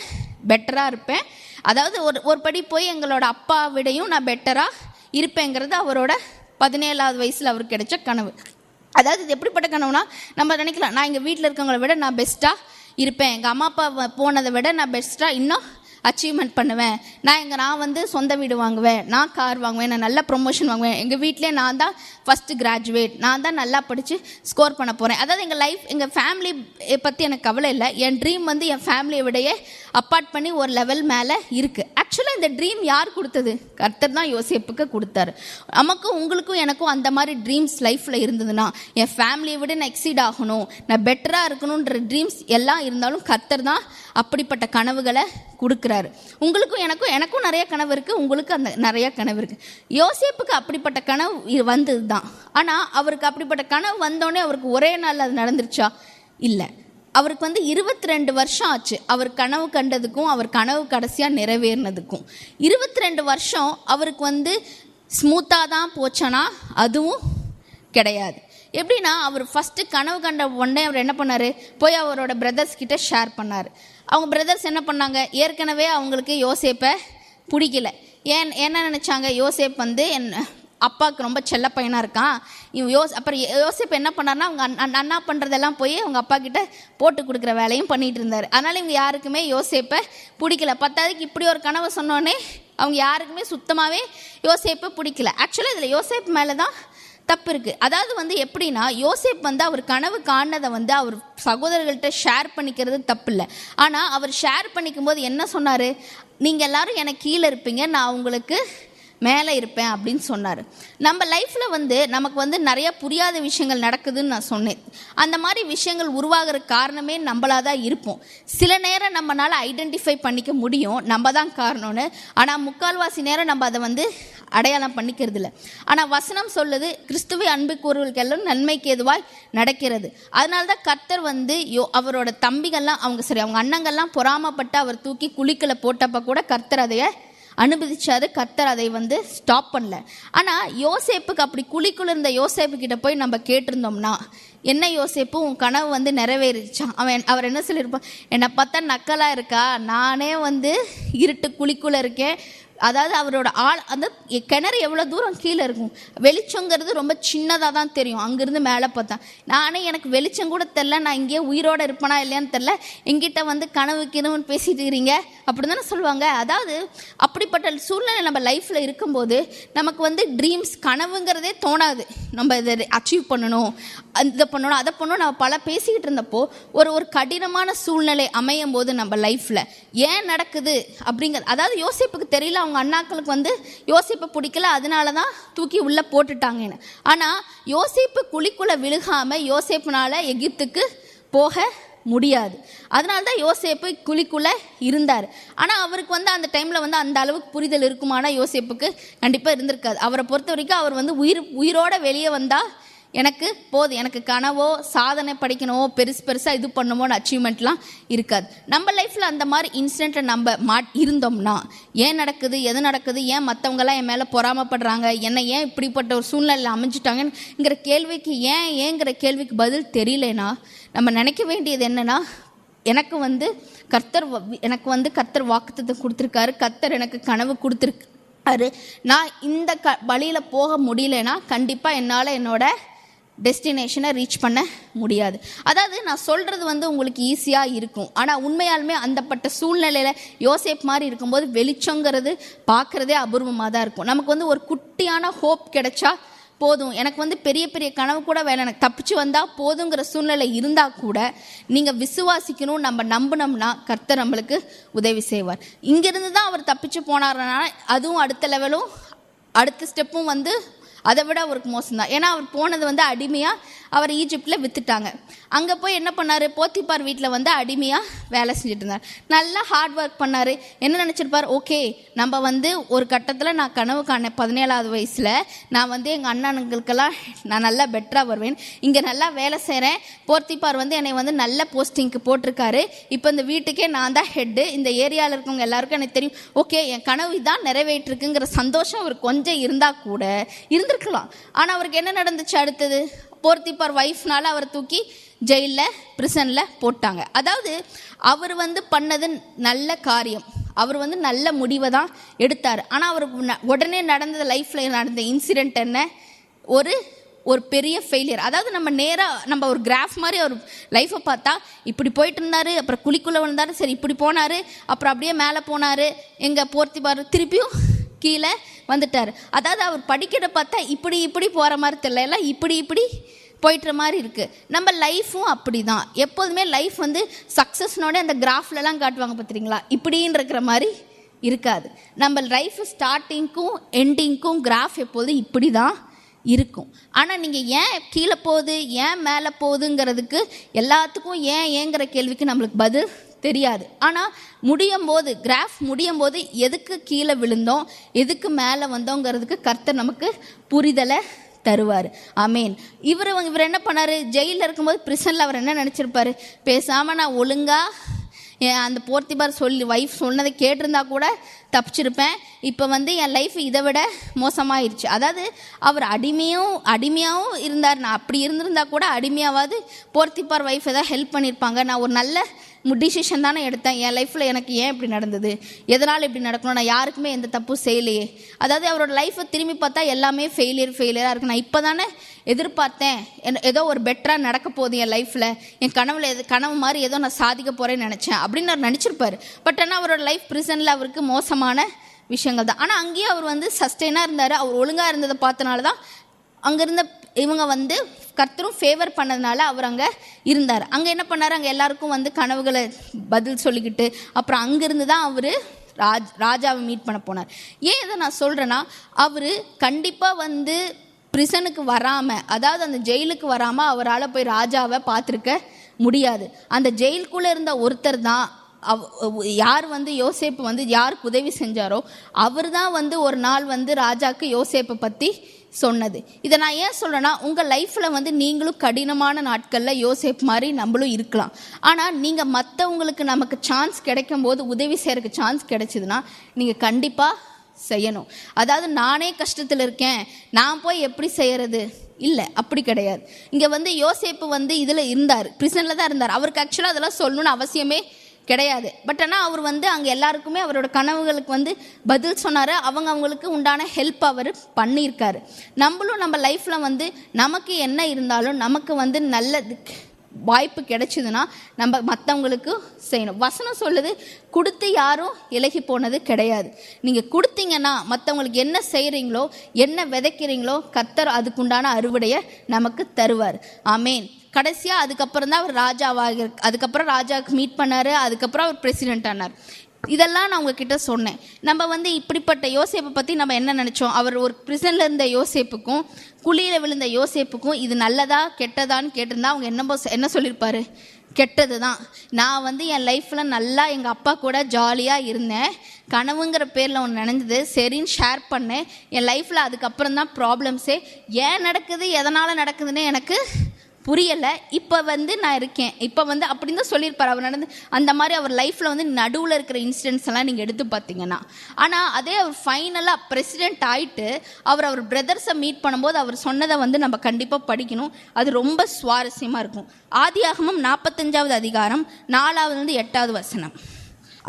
பெட்டராக இருப்பேன், அதாவது ஒரு படி போய் எங்களோட அப்பா விடையும் நான் பெட்டராக இருப்பேங்கிறது அவரோட 17ஆவது வயசில் அவருக்கு கிடைச்ச கனவு. அதாவது இது எப்படிப்பட்ட கனவுனா, நம்ம நினைக்கலாம், நான் எங்கள் வீட்டில் இருக்கவங்களை விட நான் பெஸ்ட்டாக இருப்பேன், எங்கள் அம்மா அப்பா போனதை விட நான் பெஸ்ட்டாக இன்னும் அச்சீவ்மெண்ட் பண்ணுவேன், நான் வந்து சொந்த வீடு வாங்குவேன், நான் கார் வாங்குவேன், நான் நல்ல ப்ரொமோஷன் வாங்குவேன், எங்கள் வீட்டிலே நான் தான் ஃபஸ்ட்டு கிராஜுவேட், நான் தான் நல்லா படித்து ஸ்கோர் பண்ண போகிறேன். அதாவது எங்கள் லைஃப், எங்கள் ஃபேமிலி பற்றி எனக்கு கவலை இல்லை, என் ட்ரீம் வந்து என் ஃபேமிலியை விடையே அப்பார்ட் பண்ணி ஒரு லெவல் மேலே இருக்குது. ஆக்சுவலாக இந்த ட்ரீம் யார் கொடுத்தது? கர்த்தர் தான் யோசேப்புக்கு கொடுத்தாரு. நமக்கும் உங்களுக்கும் எனக்கும் அந்த மாதிரி ட்ரீம்ஸ் லைஃப்பில் இருந்ததுன்னா, என் ஃபேமிலியை விட நான் எக்ஸீட் ஆகணும், நான் பெட்டராக இருக்கணுன்ற ட்ரீம்ஸ் எல்லாம் இருந்தாலும் கர்த்தர் தான் அப்படிப்பட்ட கனவுகளை கொடுக்குறாரு. உங்களுக்கும் எனக்கும் நிறைய கனவு இருக்குது, உங்களுக்கு அந்த நிறைய கனவு இருக்குது. யோசேப்புக்கு அப்படிப்பட்ட கனவு வந்தது தான். ஆனால் அவருக்கு அப்படிப்பட்ட கனவு வந்தோடனே அவருக்கு ஒரே நாள் அது நடந்துருச்சா? இல்லை. அவருக்கு வந்து 22 வருஷம் ஆச்சு அவர் கனவு கண்டதுக்கும் அவர் கனவு கடைசியாக நிறைவேறினதுக்கும். 22 வருஷம் அவருக்கு வந்து ஸ்மூத்தாக தான் போச்சானா? அதுவும் கிடையாது. எப்படின்னா, அவர் ஃபஸ்ட்டு கனவு கண்ட உடனே அவர் என்ன பண்ணார், போய் அவரோட பிரதர்ஸ் கிட்ட ஷேர் பண்ணார். அவங்க பிரதர்ஸ் என்ன பண்ணாங்க, ஏற்கனவே அவங்களுக்கு யோசேப்பை பிடிக்கல. என்ன நினச்சாங்க, யோசேப் வந்து அப்பாவுக்கு ரொம்ப செல்ல பையனாக இருக்கான். அப்புறம் யோசேப் என்ன பண்ணார்னா, அவங்க அண்ணா பண்ணுறதெல்லாம் போய் அவங்க அப்பா கிட்ட போட்டு கொடுக்குற வேலையும் பண்ணிகிட்டு இருந்தார். அதனால் இவங்க யாருக்குமே யோசேப்பை பிடிக்கல. பத்தாவதுக்கு இப்படி ஒரு கனவை சொன்னோடனே அவங்க யாருக்குமே சுத்தமாகவே யோசேப்பை பிடிக்கல. ஆக்சுவலாக இதில் யோசேப் மேலே தான் தப்பு இருக்குது. அதாவது வந்து எப்படின்னா, யோசேப் வந்து அவர் கனவு காணதை வந்து அவர் சகோதரர்கள்ட்ட ஷேர் பண்ணிக்கிறது தப்பு இல்லை. ஆனால் அவர் ஷேர் பண்ணிக்கும் போது என்ன சொன்னார், நீங்கள் எல்லோரும் எனக்கு கீழே இருப்பீங்க, நான் உங்களுக்கு மேலே இருப்பேன் அப்படின்னு சொன்னார். நம்ம லைஃப்பில் வந்து நமக்கு வந்து நிறைய புரியாத விஷயங்கள் நடக்குதுன்னு நான் சொன்னேன். அந்த மாதிரி விஷயங்கள் உருவாகிற காரணமே நம்மளாக தான் இருப்போம். சில நேரம் நம்மளால் ஐடென்டிஃபை பண்ணிக்க முடியும் நம்ம தான் காரணம்னு. ஆனால் முக்கால்வாசி நேரம் நம்ம அதை வந்து அடையாளம் பண்ணிக்கிறது இல்லை. ஆனால் வசனம் சொல்லுது, கிறிஸ்துவை அன்பு கூறுவர்களுக்கெல்லாம் நன்மைக்கு எதுவாய் நடக்கிறது. அதனால தான் கர்த்தர் வந்து அவரோட தம்பிகள்லாம் அவங்க அண்ணங்கள்லாம் பொறாமப்பட்டு அவர் தூக்கி குழிக்களை போட்டப்போ கூட கர்த்தர் அதைய அனுமதிச்சாரு. கர்த்தர் அதை வந்து ஸ்டாப் பண்ணல. ஆனால் யோசேப்புக்கு அப்படி குழிக்குள்ள இருந்த யோசேப்பு கிட்ட போய் நம்ம கேட்டிருந்தோம்னா, என்ன யோசேப்பு உன் கனவு வந்து நிறைவேறிச்சான், அவர் என்ன சொல்லியிருப்பான், என்னை பார்த்தா நக்கலாக இருக்கா, நானே வந்து இருட்டு குழிக்குள்ளே இருக்கேன். அதாவது அவரோட அந்த கிணறு எவ்வளோ தூரம் கீழே இருக்கும், வெளிச்சங்கிறது ரொம்ப சின்னதாக தான் தெரியும் அங்கேருந்து மேலே பார்த்தா. நானே எனக்கு வெளிச்சம் கூட தெரில, நான் இங்கேயே உயிரோடு இருப்பேனா இல்லையான்னு தெரில, எங்கிட்ட வந்து கனவு கிணவுன்னு பேசிட்டு இருக்கிறீங்க அப்படி தானே சொல்லுவாங்க. அதாவது அப்படிப்பட்ட சூழ்நிலை நம்ம லைஃப்பில் இருக்கும்போது நமக்கு வந்து ட்ரீம்ஸ், கனவுங்கிறதே தோணாது. நம்ம இதை அச்சீவ் பண்ணணும், இதை பண்ணணும், அதை பண்ணணும், நம்ம பல பேசிக்கிட்டு இருந்தப்போ ஒரு கடினமான சூழ்நிலை அமையும் போது நம்ம லைஃப்பில் ஏன் நடக்குது அப்படிங்கிறது, அதாவது யோசேப்புக்கு தெரியல அவங்க அண்ணாக்களுக்கு வந்து யோசேப்பை பிடிக்கல, அதனால தான் தூக்கி உள்ளே போட்டுட்டாங்கன்னு. ஆனால் யோசேப்பு குழிக்குள்ளே விழுகாமல் யோசேப்புனால எகிப்துக்கு போக முடியாது. அதனால தான் யோசேப்பு குழிக்குள்ளே இருந்தார். ஆனால் அவருக்கு வந்து அந்த டைமில் வந்து அந்த அளவுக்கு புரிதல் இருக்குமானா யோசேப்புக்கு கண்டிப்பாக இருந்திருக்காது. அவரை பொறுத்த வரைக்கும் அவர் வந்து உயிரோட வெளியே வந்தால் எனக்கு போதும், எனக்கு கனவோ சாதனை படிக்கணுமோ பெருசாக இது பண்ணுமோன்னு அச்சீவ்மெண்ட்லாம் இருக்காது. நம்ம லைஃப்பில் அந்த மாதிரி இன்சிடெண்ட்டை நம்ம இருந்தோம்னா ஏன் நடக்குது, எது நடக்குது, ஏன் மற்றவங்களாம் என் மேலே பொறாமப்படுறாங்க, என்னை ஏன் இப்படிப்பட்ட ஒரு சூழ்நிலையில் அமைஞ்சிட்டாங்கங்கிற கேள்விக்கு ஏங்கிற கேள்விக்கு பதில் தெரியலனா நம்ம நினைக்க வேண்டியது என்னென்னா, எனக்கு வந்து கர்த்தர் வாக்குத்தத்தை கொடுத்துருக்காரு, கர்த்தர் எனக்கு கனவு கொடுத்துருக்காரு. நான் இந்த வழியில் போக முடியலனா கண்டிப்பாக என்னால் என்னோட டெஸ்டினேஷனை ரீச் பண்ண முடியாது. அதாவது நான் சொல்கிறது வந்து உங்களுக்கு ஈஸியாக இருக்கும், ஆனால் உண்மையாலுமே அந்தப்பட்ட சூழ்நிலையில் யோசேப் மாதிரி இருக்கும்போது வெளிச்சங்கிறது பார்க்குறதே அபூர்வமாக தான் இருக்கும். நமக்கு வந்து ஒரு குட்டியான ஹோப் கிடைச்சா போதும், எனக்கு வந்து பெரிய பெரிய கனவு கூட வேலை, எனக்கு தப்பிச்சு வந்தால் போதுங்கிற சூழ்நிலை இருந்தால் கூட நீங்கள் விசுவாசிக்கணும், நம்ம நம்பினோம்னா கர்த்தர் நம்மளுக்கு உதவி செய்வார். இங்கேருந்து தான் அவர் தப்பிச்சு போனார்னா அதுவும் அடுத்த லெவலும் அடுத்த ஸ்டெப்பும் வந்து அதை விட அவருக்கு மோசம்தான். ஏன்னா அவர் போனது வந்து அடிமையாக அவர் ஈஜிப்டில் விற்றுட்டாங்க. அங்கே போய் என்ன பண்ணார், போத்திபார் வீட்டில் வந்து அடிமையாக வேலை செஞ்சுட்டு இருந்தார். நல்லா ஹார்ட் ஒர்க் பண்ணார். என்ன நினச்சிருப்பார், ஓகே நம்ம வந்து ஒரு கட்டத்தில் நான் கனவு காணேன் 17ஆவது வயசில் நான் வந்து எங்கள் அண்ணனுங்களுக்கெல்லாம் நான் நல்லா பெட்டராக வருவேன், இங்கே நல்லா வேலை செய்கிறேன், போத்திபார் வந்து என்னை வந்து நல்ல போஸ்டிங்க்கு போட்டிருக்காரு, இப்போ இந்த வீட்டுக்கே நான் தான் ஹெட்டு, இந்த ஏரியாவில் இருக்கவங்க எல்லாருக்கும் எனக்கு தெரியும், ஓகே என் கனவு தான் நிறைவேற்றிருக்குங்கிற சந்தோஷம் அவர் கொஞ்சம் இருந்தால் கூட இருந்திருக்கலாம். ஆனால் அவருக்கு என்ன நடந்துச்சு, அடுத்தது போத்திபார் ஒய்ஃப்னால அவர் தூக்கி ஜெயிலில் பிரிசனில் போட்டாங்க. அதாவது அவர் வந்து பண்ணது நல்ல காரியம், அவர் வந்து நல்ல முடிவை தான் எடுத்தார். ஆனால் அவருக்கு உடனே நடந்தது லைஃப்பில் நடந்த இன்சிடெண்ட் என்ன, ஒரு பெரிய ஃபெயிலியர். அதாவது நம்ம ஒரு கிராஃப் மாதிரி அவர் லைஃப்பை பார்த்தா இப்படி போயிட்டு இருந்தார், அப்புறம் குழிக்குள்ளே விழுந்தார், சரி இப்படி போனார், அப்புறம் அப்படியே மேலே போனார், எங்கள் போத்திபார் திருப்பியும் கீழே வந்துட்டார். அதாவது அவர் படிக்கிற பார்த்தா இப்படி போகிற மாதிரி தெரியல, எல்லாம் இப்படி போயிட்டுற மாதிரி இருக்குது. நம்ம லைஃப்பும் அப்படி தான். எப்போதுமே லைஃப் வந்து சக்ஸஸ்னோட அந்த கிராஃப்லலாம் காட்டுவாங்க பார்த்துறீங்களா, இப்படின்னு இருக்கிற மாதிரி இருக்காது. நம்ம லைஃப் ஸ்டார்டிங்க்கும் எண்டிங்க்கும் கிராஃப் எப்போதும் இப்படி தான் இருக்கும். ஆனால் நீங்கள் ஏன் கீழே போகுது ஏன் மேலே போகுதுங்கிறதுக்கு எல்லாத்துக்கும் ஏங்கிற கேள்விக்கு நம்மளுக்கு பதில் தெரியாது. ஆனால் கிராஃப் முடியும் போது எதுக்கு கீழே விழுந்தோம் எதுக்கு மேலே வந்தோங்கிறதுக்கு கர்த்தர் நமக்கு புரிதலை தருவார். ஆமேன். இவர் என்ன பண்ணார், ஜெயிலில் இருக்கும்போது பிரிசனில் அவர் என்ன நினச்சிருப்பார், பேசாமல் நான் ஒழுங்காக அந்த போத்திபார் ஒய்ஃப் சொன்னதை கேட்டிருந்தா கூட தப்பிச்சிருப்பேன், இப்போ வந்து என் லைஃப் இதை விட மோசமாயிருச்சு. அதாவது அவர் அடிமையாகவும் இருந்தார். நான் அப்படி இருந்திருந்தா கூட அடிமையாவது போத்திபார் ஒய்ஃப் ஏதாவது ஹெல்ப் பண்ணியிருப்பாங்க, நான் ஒரு நல்ல டிசிஷன் தானே எடுத்தேன், என் லைஃப்பில் எனக்கு ஏன் இப்படி நடந்தது, எதனால் இப்படி நடக்கணும், நான் யாருக்குமே எந்த தப்பும் செய்யலையே. அதாவது அவரோட லைஃப்பை திரும்பி பார்த்தா எல்லாமே ஃபெயிலியராக இருக்குது. நான் இப்போ தானே எதிர்பார்த்தேன் ஏதோ ஒரு பெட்டராக நடக்க போகுது என் லைஃப்பில், என் கனவு மாதிரி ஏதோ நான் சாதிக்க போகிறேன்னு நினச்சேன் அப்படின்னு அவர் நினச்சிருப்பார். பட் ஆனால் அவரோட லைஃப் ப்ரிசனில் அவருக்கு மோசமான விஷயங்கள் தான். ஆனால் அங்கேயும் அவர் வந்து சஸ்டெயினாக இருந்தார். அவர் ஒழுங்காக இருந்ததை பார்த்தனால தான் அங்கே இருந்த இவங்க வந்து கர்த்தரும் ஃபேவர் பண்ணதுனால அவர் அங்கே இருந்தார். அங்கே என்ன பண்ணார், அங்கே எல்லாருக்கும் வந்து கனவுகளை பதில் சொல்லிக்கிட்டு அப்புறம் அங்கேருந்து தான் அவர் ராஜாவை மீட் பண்ண போனார். ஏன் இதை நான் சொல்கிறேன்னா, அவர் கண்டிப்பாக வந்து பிரிசனுக்கு வராமல், அதாவது அந்த ஜெயிலுக்கு வராமல் அவரால் போய் ராஜாவை பார்த்துருக்க முடியாது. அந்த ஜெயிலுக்குள்ளே இருந்த ஒருத்தர் தான் யார் வந்து யோசேப்பு வந்து யாருக்கு உதவி செஞ்சாரோ அவர் தான் வந்து ஒரு நாள் வந்து ராஜாவுக்கு யோசேப்பை பற்றி சொன்னது. இதை நான் ஏன் சொல்கிறேன்னா, உங்கள் லைஃப்பில் வந்து நீங்களும் கடினமான நாட்களில் யோசேப் மாதிரி நம்மளும் இருக்கலாம். ஆனால் நீங்கள் மற்றவங்களுக்கு நமக்கு சான்ஸ் கிடைக்கும் போது உதவி செய்கிறதுக்கு சான்ஸ் கிடைச்சிதுன்னா நீங்கள் கண்டிப்பாக செய்யணும். அதாவது நானே கஷ்டத்தில் இருக்கேன் நான் போய் எப்படி செய்கிறது, இல்லை அப்படி கிடையாது. இங்கே வந்து யோசேப்பு வந்து இதில் இருந்தார், பிரிசனில் தான் இருந்தார். அவருக்கு ஆக்சுவலாக அதெல்லாம் சொல்லணும்னு அவசியமே கிடையாது. பட் ஆனால் அவர் வந்து அங்கே எல்லாருக்குமே அவரோட கனவுகளுக்கு வந்து பதில் சொன்னார். அவங்களுக்கு உண்டான ஹெல்ப் அவர் பண்ணியிருக்காரு. நம்மளும் நம்ம லைஃப்பில் வந்து நமக்கு என்ன இருந்தாலும் நமக்கு வந்து நல்ல வாய்ப்பு கிடைச்சிதுன்னா நம்ம மற்றவங்களுக்கு செய்யணும். வசனம் சொல்லுது, கொடுத்து யாரும் இலகி போனது கிடையாது. நீங்கள் கொடுத்தீங்கன்னா மற்றவங்களுக்கு என்ன செய்கிறீங்களோ என்ன விதைக்கிறீங்களோ கர்த்தர் அதுக்குண்டான அறுவடையை நமக்கு தருவார். ஆமேன். கடைசியாக அதுக்கப்புறம் தான் அவர் அதுக்கப்புறம் ராஜாவுக்கு மீட் பண்ணார். அதுக்கப்புறம் அவர் பிரசிடென்ட் ஆனார். இதெல்லாம் நான் உங்ககிட்ட சொன்னேன். நம்ம வந்து இப்படிப்பட்ட யோசேப்பை பற்றி நம்ம என்ன நினச்சோம்? அவர் ஒரு பிரிசனில் இருந்த யோசேப்புக்கும் குழியில் விழுந்த யோசேப்புக்கும் இது நல்லதா கெட்டதான்னு கேட்டிருந்தா அவங்க என்ன சொல்லியிருப்பாரு? கெட்டது தான். நான் வந்து என் லைஃப்பில் நல்லா எங்கள் அப்பா கூட ஜாலியாக இருந்தேன், கனவுங்கிற பேரில் ஒன்று நினைஞ்சது, சரின்னு ஷேர் பண்ணேன். என் லைஃப்பில் அதுக்கப்புறம் தான் ப்ராப்ளம்ஸே. ஏன் நடக்குது, எதனால் நடக்குதுன்னு எனக்கு புரியலை. இப்போ வந்து நான் இருக்கேன். இப்போ வந்து அப்படின்னு தான் சொல்லியிருப்பார் அவர் நடந்து. அந்த மாதிரி அவர் லைஃப்பில் வந்து நடுவில் இருக்கிற இன்சிடென்ட்ஸ் எல்லாம் நீங்கள் எடுத்து பார்த்தீங்கன்னா, ஆனால் அதே அவர் ஃபைனலாக பிரசிடென்ட் ஆகிட்டு அவர் பிரதர்ஸை மீட் பண்ணும்போது அவர் சொன்னதை வந்து நம்ம கண்டிப்பாக படிக்கணும். அது ரொம்ப சுவாரஸ்யமாக இருக்கும். ஆதியாகமம் 45வது அதிகாரம் 4வது 8வது வசனம்.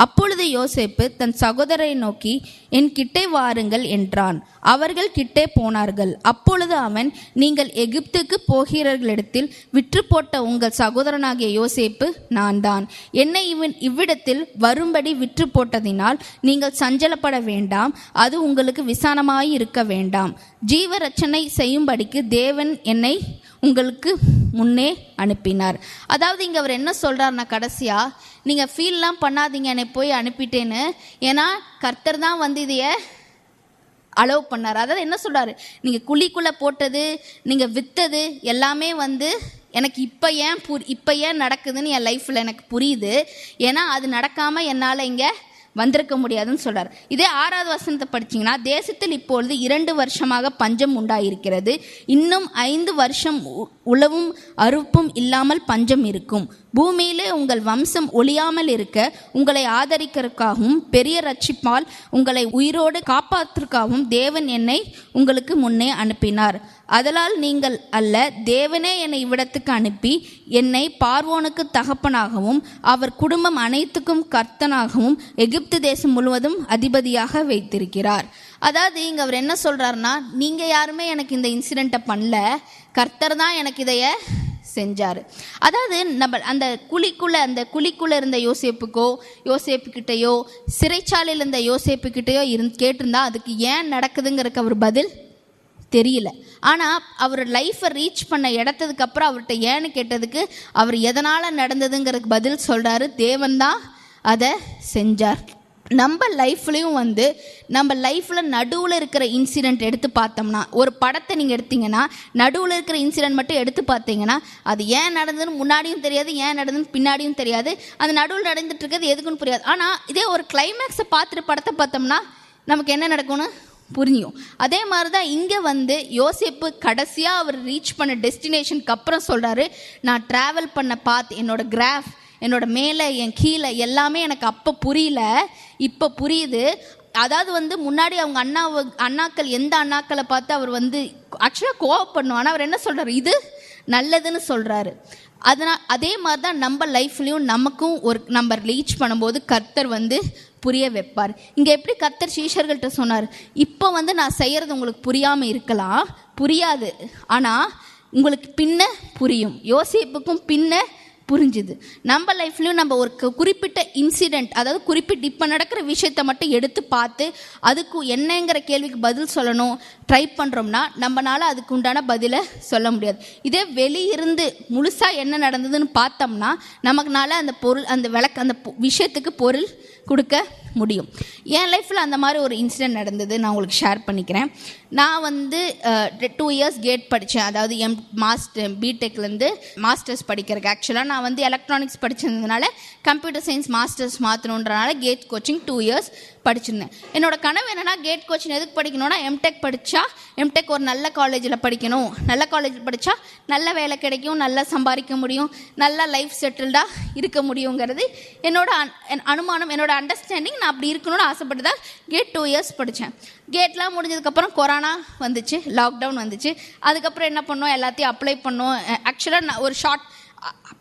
அப்பொழுது யோசேப்பு தன் சகோதரரை நோக்கி, என் கிட்டே வாருங்கள் என்றான். அவர்கள் கிட்டே போனார்கள். அப்பொழுது அவன், நீங்கள் எகிப்துக்கு போகிறவர்களிடத்தில் விற்று போட்ட உங்கள் சகோதரனாகிய யோசேப்பு நான் தான். என்னை இவ்விடத்தில் வரும்படி விற்று போட்டதினால் நீங்கள் சஞ்சலப்பட வேண்டாம், அது உங்களுக்கு விசானமாய் இருக்க வேண்டாம். ஜீவரட்சணை செய்யும்படிக்கு தேவன் என்னை உங்களுக்கு முன்னே அனுப்பினார். அதாவது இங்கே அவர் என்ன சொல்கிறார்னா, கடைசியாக நீங்கள் ஃபீல்லாம் பண்ணாதீங்க என்னை போய் அனுப்பிட்டேன்னு, ஏன்னா கர்த்தர் தான் வந்து இதைய அலோவ் பண்ணார். அதாவது என்ன சொல்கிறாரு, நீங்கள் குழிக்குள்ளே போட்டது, நீங்கள் விற்றது எல்லாமே வந்து எனக்கு இப்போ ஏன் நடக்குதுன்னு என் லைஃப்பில் எனக்கு புரியுது. ஏன்னா அது நடக்காமல் என்னால் இங்கே வந்திருக்க முடியாதுன்னு சொல்கிறார். இதே 6வது வசனத்தை படிச்சிங்கன்னா, தேசத்தில் இப்பொழுது 2 வருஷமாக பஞ்சம் உண்டாயிருக்கிறது, இன்னும் 5 வருஷம் உழவும் அறுப்பும் இல்லாமல் பஞ்சம் இருக்கும். பூமியிலே உங்கள் வம்சம் ஒழியாமல் இருக்க உங்களை ஆதரிக்கிறதுக்காகவும் பெரிய ரட்சிப்பால் உங்களை உயிரோடு காப்பாற்றுக்காகவும் தேவன் என்னை உங்களுக்கு முன்னே அனுப்பினார். அதனால் நீங்கள் அல்ல, தேவனே என்னை இவ்விடத்துக்கு அனுப்பி என்னை பார்வோனுக்கு தகப்பனாகவும் அவர் குடும்பம் அனைத்துக்கும் கர்த்தனாகவும் எகிப்து தேசம் முழுவதும் அதிபதியாக வைத்திருக்கிறார். அதாவது இங்கே அவர் என்ன சொல்கிறாருன்னா, நீங்கள் யாருமே எனக்கு இந்த இன்சிடெண்ட்டை பண்ணல, கர்த்தர் தான் எனக்கு இதைய செஞ்சார். அதாவது நம்ம அந்த குழிக்குள்ளே இருந்த யோசேப்புக்கிட்டையோ சிறைச்சாலையில் இருந்த யோசேப்புக்கிட்டையோ கேட்டிருந்தா அதுக்கு ஏன் நடக்குதுங்கிறதுக்கு அவர் பதில் தெரியல. ஆனால் அவர் லைஃப்பை ரீச் பண்ண இடத்ததுக்கு அப்புறம் அவர்கிட்ட ஏன்னு கேட்டதுக்கு அவர் எதனால் நடந்ததுங்கிறதுக்கு பதில் சொல்கிறாரு, தேவன் தான் அதை செஞ்சார். நம்ம லைஃப்லேயும் வந்து நம்ம லைஃப்பில் நடுவில் இருக்கிற இன்சிடெண்ட் எடுத்து பார்த்தோம்னா, ஒரு படத்தை நீங்கள் எடுத்தீங்கன்னா நடுவில் இருக்கிற இன்சிடெண்ட் மட்டும் எடுத்து பார்த்தீங்கன்னா அது ஏன் நடந்ததுன்னு முன்னாடியும் தெரியாது, ஏன் நடந்ததுன்னு பின்னாடியும் தெரியாது, அது நடுவில் நடந்துட்டு இருக்கிறது எதுக்குன்னு புரியாது. ஆனால் இதே ஒரு கிளைமேக்ஸை பார்த்துட்டு படத்தை பார்த்தோம்னா நமக்கு என்ன நடக்கும்னு புரியும். அதே மாதிரி தான் இங்கே வந்து யோசேப்பு கடைசியாக அவர் ரீச் பண்ண டெஸ்டினேஷனுக்கு அப்புறம் சொல்கிறாரு, நான் ட்ராவல் பண்ண பாத், என்னோட கிராஃப், என்னோட மேலே என் கீழே எல்லாமே எனக்கு அப்போ புரியல, இப்போ புரியுது. அதாவது வந்து முன்னாடி அவங்க அண்ணாக்கள் எந்த அண்ணாக்களை பார்த்து அவர் வந்து ஆக்சுவலாக கோவப்படணும், ஆனால் அவர் என்ன சொல்கிறார், இது நல்லதுன்னு சொல்கிறாரு. அதே மாதிரி தான் நம்ம லைஃப்லேயும் நமக்கும் நம்ம ரீச் பண்ணும்போது கர்த்தர் வந்து புரிய வைப்பார். இங்கே எப்படி கர்த்தர் சீஷர்கள்ட்ட சொன்னார், இப்போ வந்து நான் செய்கிறது உங்களுக்கு புரியாமல் இருக்கலாம், புரியாது, ஆனால் உங்களுக்கு பின்ன புரியும். யோசேப்புக்கும் பின்ன புரிஞ்சுது. நம்ம லைஃப்லையும் நம்ம ஒரு குறிப்பிட்ட இன்சிடெண்ட், அதாவது குறிப்பிட்ட இப்போ நடக்கிற விஷயத்தை மட்டும் எடுத்து பார்த்து அதுக்கு என்னங்கிற கேள்விக்கு பதில் சொல்லணும் ட்ரை பண்ணுறோம்னா நம்மளால் அதுக்கு உண்டான பதிலை சொல்ல முடியாது. இதே வெளியிருந்து முழுசாக என்ன நடந்ததுன்னு பார்த்தோம்னா நமக்குனால அந்த அந்த விஷயத்துக்கு பொருள் கொடுக்க முடியும். என் லைஃப்பில் அந்த மாதிரி ஒரு இன்சிடெண்ட் நடந்தது, நான் உங்களுக்கு ஷேர் பண்ணிக்கிறேன். நான் வந்து 2 இயர்ஸ் கேட் படித்தேன், அதாவது பிடெக்லேருந்து மாஸ்டர்ஸ் படிக்கிறதுக்கு. ஆக்சுவலாக நான் வந்து எலக்ட்ரானிக்ஸ் படித்ததுனால கம்ப்யூட்டர் சயின்ஸ் மாஸ்டர்ஸ் மாற்றணுன்றனால கேட் கோச்சிங் 2 இயர்ஸ் படிச்சிருந்தேன். என்னோட கனவு என்னென்னா, கேட் கோச்சிங் எதுக்கு படிக்கணும்னா எம்டெக் படித்தா எம்டெக் ஒரு நல்ல காலேஜில் படிக்கணும், நல்ல காலேஜில் படித்தா நல்ல வேலை கிடைக்கும், நல்லா சம்பாதிக்க முடியும், நல்லா லைஃப் செட்டில்டாக இருக்க முடியுங்கிறது என்னோட அனுமானம், என்னோட அண்டர்ஸ்டாண்டிங். நான் அப்படி இருக்கணும்னு ஆசைப்பட்டு தான் கேட் 2 இயர்ஸ் படித்தேன். கேட்லாம் முடிஞ்சதுக்கப்புறம் கொரோனா வந்துச்சு, லாக்டவுன் வந்துச்சு. அதுக்கப்புறம் என்ன பண்ணோம், எல்லாத்தையும் அப்ளை பண்ணோம். ஆக்சுவலாக நான் ஒரு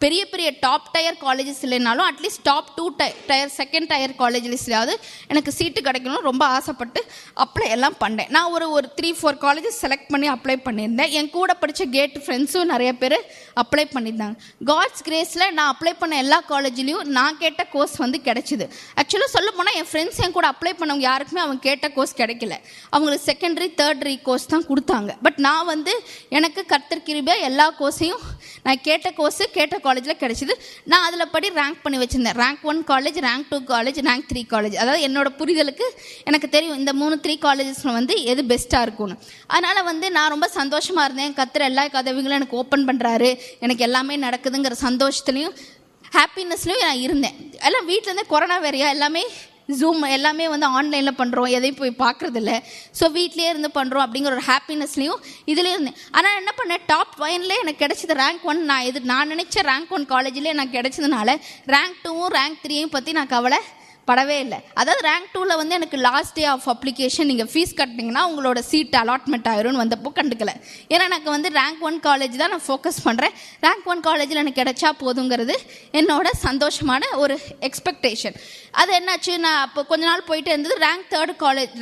பெரிய பெரிய டாப் டயர் காலேஜஸ் இல்லைனாலும் at least top 2 tier second tier காலேஜஸ்லையாவது எனக்கு சீட்டு கிடைக்கணும் ரொம்ப ஆசைப்பட்டு அப்ளை எல்லாம் பண்ணேன். நான் ஒரு 3-4 காலேஜஸ் செலக்ட் பண்ணி அப்ளை பண்ணியிருந்தேன். என் கூட படித்த கேட் ஃப்ரெண்ட்ஸும் நிறைய பேர் அப்ளை பண்ணியிருந்தாங்க. காட்ஸ் கிரேஸில் நான் அப்ளை பண்ண எல்லா காலேஜ்லேயும் நான் கேட்ட கோர்ஸ் வந்து கிடைச்சிது. ஆக்சுவலாக சொல்ல போனால் என் ஃப்ரெண்ட்ஸ் என் கூட அப்ளை பண்ணவங்க யாருக்குமே அவங்க கேட்ட கோர்ஸ் கிடைக்கல, அவங்களுக்கு செகண்டரி தேர்டரி கோர்ஸ் தான் கொடுத்தாங்க. பட் நான் வந்து எனக்கு கர்த்தர் கிருபையா எல்லா கோர்ஸையும் நான் கேட்ட கோர்ஸு கேட்ட காலேஜில் கிடைச்சிது. நான் அதில் படி ரேங்க் பண்ணி வச்சுருந்தேன். Rank 1 college, rank 2 college, rank 3 college. அதாவது என்னோட புரிதலுக்கு எனக்கு தெரியும் இந்த 3 காலேஜஸில் வந்து எது பெஸ்ட்டாக இருக்கும்னு. அதனால் வந்து நான் ரொம்ப சந்தோஷமாக இருந்தேன். கத்துற எல்லா கதவுகளும் எனக்கு ஓப்பன் பண்ணுறாரு, எனக்கு எல்லாமே நடக்குதுங்கிற சந்தோஷத்துலேயும் ஹாப்பினஸ்லையும் நான் இருந்தேன். எல்லாம் வீட்டிலேருந்தே கொரோனா வேறையா, எல்லாமே ஜூம் எல்லாமே வந்து ஆன்லைனில் பண்ணுறோம், எதையும் போய் பார்க்குறதில்ல. ஸோ வீட்லேயே இருந்து பண்ணுறோம் அப்படிங்கிற ஒரு ஹாப்பினஸ்லையும் இதுலேயே இருந்தேன். ஆனால் என்ன பண்ணேன், டாப் 5ல் எனக்கு கிடைச்சது ரேங்க் 1. நான் நினச்ச ரேங்க் 1 காலேஜில் எனக்கு கிடைச்சதுனால ரேங்க் 2வும் ரேங்க் 3யும் பற்றி நான் கவலை படவே இல்லை. அதாவது ரேங்க் 2ல் வந்து எனக்கு லாஸ்ட் டே ஆஃப் அப்ளிகேஷன், நீங்கள் ஃபீஸ் கட்டினீங்கன்னா உங்களோட சீட் அலாட்மெண்ட் ஆயிரும்னு வந்தப்போ கண்டுக்கலை. ஏன்னா எனக்கு வந்து ரேங்க் 1 காலேஜ் தான் நான் ஃபோக்கஸ் பண்ணுறேன். ரேங்க் 1 காலேஜில் எனக்கு கிடைச்சா போதுங்கிறது என்னோட சந்தோஷமான ஒரு எக்ஸ்பெக்டேஷன். அது என்னாச்சு, நான் அப்போ கொஞ்ச நாள் போயிட்டு இருந்தது. ரேங்க் 3 காலேஜ்,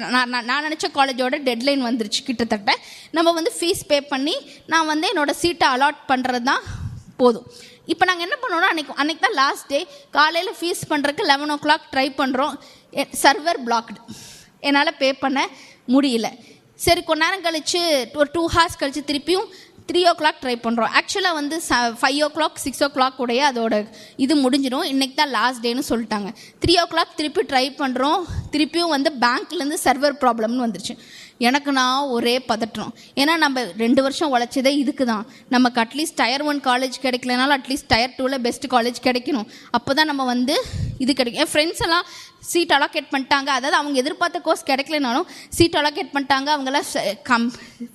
நான் நினச்ச காலேஜோட டெட்லைன் வந்துருச்சு கிட்டத்தட்ட. நம்ம வந்து ஃபீஸ் பே பண்ணி நான் வந்து என்னோட சீட்டை அலாட் பண்ணுறது தான் போதும். இப்போ நாங்கள் என்ன பண்ணோன்னா, அன்றைக்கி தான் லாஸ்ட் டே. காலையில் ஃபீஸ் பண்ணுறதுக்கு 11 o'clock ட்ரை பண்ணுறோம். சர்வர் பிளாக்டு, என்னால் பே பண்ண முடியல. சரி, கொஞ்ச நேரம் கழித்து ஒரு 2 hours கழித்து திருப்பியும் 3 o'clock ட்ரை பண்ணுறோம். ஆக்சுவலாக வந்து 5 o'clock 6 o'clock உடைய அதோட இது முடிஞ்சிடும். இன்றைக்கி தான் லாஸ்ட் டேன்னு சொல்லிட்டாங்க. 3 o'clock திருப்பி ட்ரை பண்ணுறோம். திருப்பியும் வந்து பேங்க்லேருந்து சர்வர் ப்ராப்ளம்னு வந்துருச்சு. எனக்கு நான் ஒரே பதட்டணும். ஏன்னா நம்ம 2 வருஷம் உழைச்சதே இதுக்கு தான். நமக்கு அட்லீஸ்ட் Tier 1 காலேஜ் கிடைக்கலனாலும் அட்லீஸ்ட் Tier 2ல் பெஸ்ட் காலேஜ் கிடைக்கணும். அப்போ தான் நம்ம வந்து இது கிடைக்கும். என் ஃப்ரெண்ட்ஸ் எல்லாம் சீட் அலோகேட் பண்ணிட்டாங்க. அதாவது அவங்க எதிர்பார்த்த கோர்ஸ் கிடைக்கலனாலும் சீட் அலோகேட் பண்ணிட்டாங்க. அவங்களாம்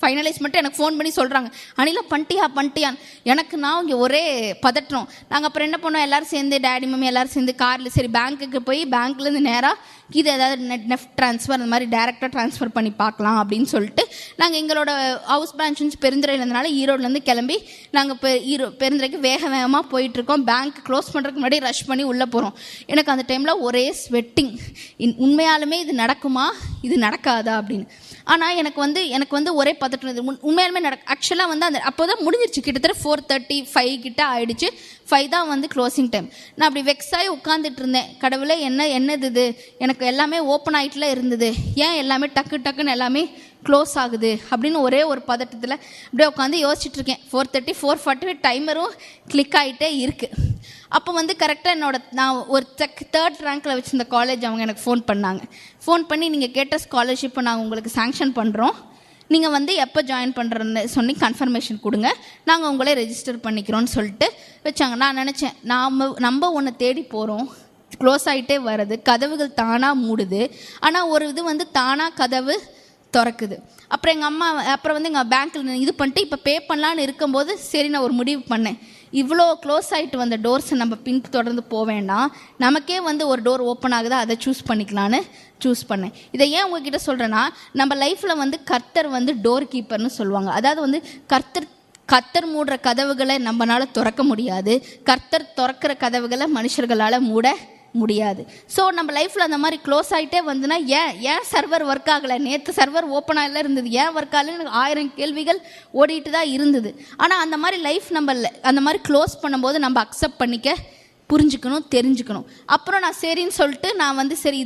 ஃபைனலைஸ் மட்டும் எனக்கு ஃபோன் பண்ணி சொல்கிறாங்க, அனிலா பண்ணிட்டியான்னு. எனக்கு நான் இங்கே ஒரே பதட்டணும். நாங்கள் அப்புறம் என்ன பண்ணோம், எல்லோரும் சேர்ந்து டேடி மம்மி எல்லோரும் சேர்ந்து காரில் சரி பேங்க்குக்கு போய் பேங்க்லேருந்து நேராக இது ஏதாவது நெஃப்ட் ட்ரான்ஸ்ஃபர் அந்த மாதிரி டேரெக்டாக ட்ரான்ஸ்ஃபர் பண்ணி பார்க்கலாம் அப்படின்னு சொல்லிட்டு நாங்கள் எங்களோட ஹவுஸ் பிரான்ச் பெருந்துறையில் இருந்தனால ஈரோடுலேருந்து கிளம்பி நாங்கள் இப்போ பெருந்துறைக்கு வேகமாக போயிட்டுருக்கோம். பேங்க் க்ளோஸ் பண்ணுறதுக்கு முன்னாடி ரஷ் பண்ணி உள்ளே போகிறோம். எனக்கு அந்த டைமில் ஒரே ஸ்வெட்டிங். உண்மையாலுமே இது நடக்குமா, இது நடக்காதா அப்படின்னு. ஆனால் எனக்கு வந்து ஒரே பதட்டம். இது உண்மையாலுமே ஆக்சுவலாக வந்து அந்த அப்போ தான் முடிஞ்சிருச்சு. கிட்டத்தட்ட 4:35 கிட்ட ஆகிடுச்சு. 5 தான் வந்து க்ளோசிங் டைம். நான் அப்படி வெக்ஸாகி உட்காந்துட்டு இருந்தேன். கடவுளே என்னது இது, எனக்கு எல்லாமே ஓப்பன் ஆகிட்டுல இருந்தது, ஏன் எல்லாமே டக்குன்னு எல்லாமே க்ளோஸ் ஆகுது அப்படின்னு ஒரே ஒரு பதட்டத்தில் அப்படியே உட்காந்து யோசிச்சுட்டு இருக்கேன். 4:30 4:45 டைமரும் கிளிக் ஆகிட்டே இருக்குது. அப்போ வந்து கரெக்டாக நான் ஒரு 3rd ரேங்க்கில் வச்சுருந்த காலேஜ் அவங்க எனக்கு ஃபோன் பண்ணாங்க. ஃபோன் பண்ணி நீங்கள் கேட்ட ஸ்காலர்ஷிப்பை நாங்கள் உங்களுக்கு சாங்ஷன் பண்ணுறோம், நீங்கள் வந்து எப்போ ஜாயின் பண்ணுறன்னு சொல்லி கன்ஃபர்மேஷன் கொடுங்க, நாங்கள் உங்களே ரெஜிஸ்டர் பண்ணிக்கிறோன்னு சொல்லிட்டு வச்சாங்க. நான் நினச்சேன், நம்ம ஒன்று தேடி போகிறோம், க்ளோஸ் ஆகிட்டே வருது, கதவுகள் தானாக மூடுது. ஆனால் ஒரு இது வந்து தானாக கதவு திறக்குது. அப்புறம் எங்கள் அம்மா வந்து எங்கள் பேங்க்கில் இது பண்ணிட்டு இப்போ பே பண்ணலான்னு இருக்கும்போது சரி நான் ஒரு முடிவு பண்ணேன். இவ்வளோ க்ளோஸ் ஆகிட்டு வந்த டோர்ஸை நம்ம தொடர்ந்து போக வேண்டாம், நமக்கே வந்து ஒரு டோர் ஓப்பன் ஆகுதா அதை சூஸ் பண்ணிக்கலான்னு சூஸ் பண்ணேன். இதை ஏன் உங்ககிட்ட சொல்கிறேன்னா, நம்ம லைஃப்பில் வந்து கர்த்தர் வந்து டோர் கீப்பர்னு சொல்லுவாங்க. அதாவது வந்து கர்த்தர் மூடுற கதவுகளை நம்மளால் திறக்க முடியாது, கர்த்தர் திறக்கிற கதவுகளை மனுஷர்களால் மூட முடியாது. ஸோ நம்ம லைஃப்பில் அந்த மாதிரி க்ளோஸ் ஆகிட்டே வந்துன்னா ஏன் சர்வர் ஒர்க் ஆகலை, நேற்று சர்வர் ஓப்பன் ஆகல இருந்தது, ஏன் ஒர்க் ஆகலைன்னு எனக்கு 1000 கேள்விகள் ஓடிட்டு தான் இருந்தது. ஆனால் அந்த மாதிரி லைஃப் நம்ம அந்த மாதிரி க்ளோஸ் பண்ணும்போது நம்ம அக்செப்ட் பண்ணிக்க புரிஞ்சுக்கணும், தெரிஞ்சுக்கணும். அப்புறம் நான் சரின்னு சொல்லிட்டு நான் வந்து சரி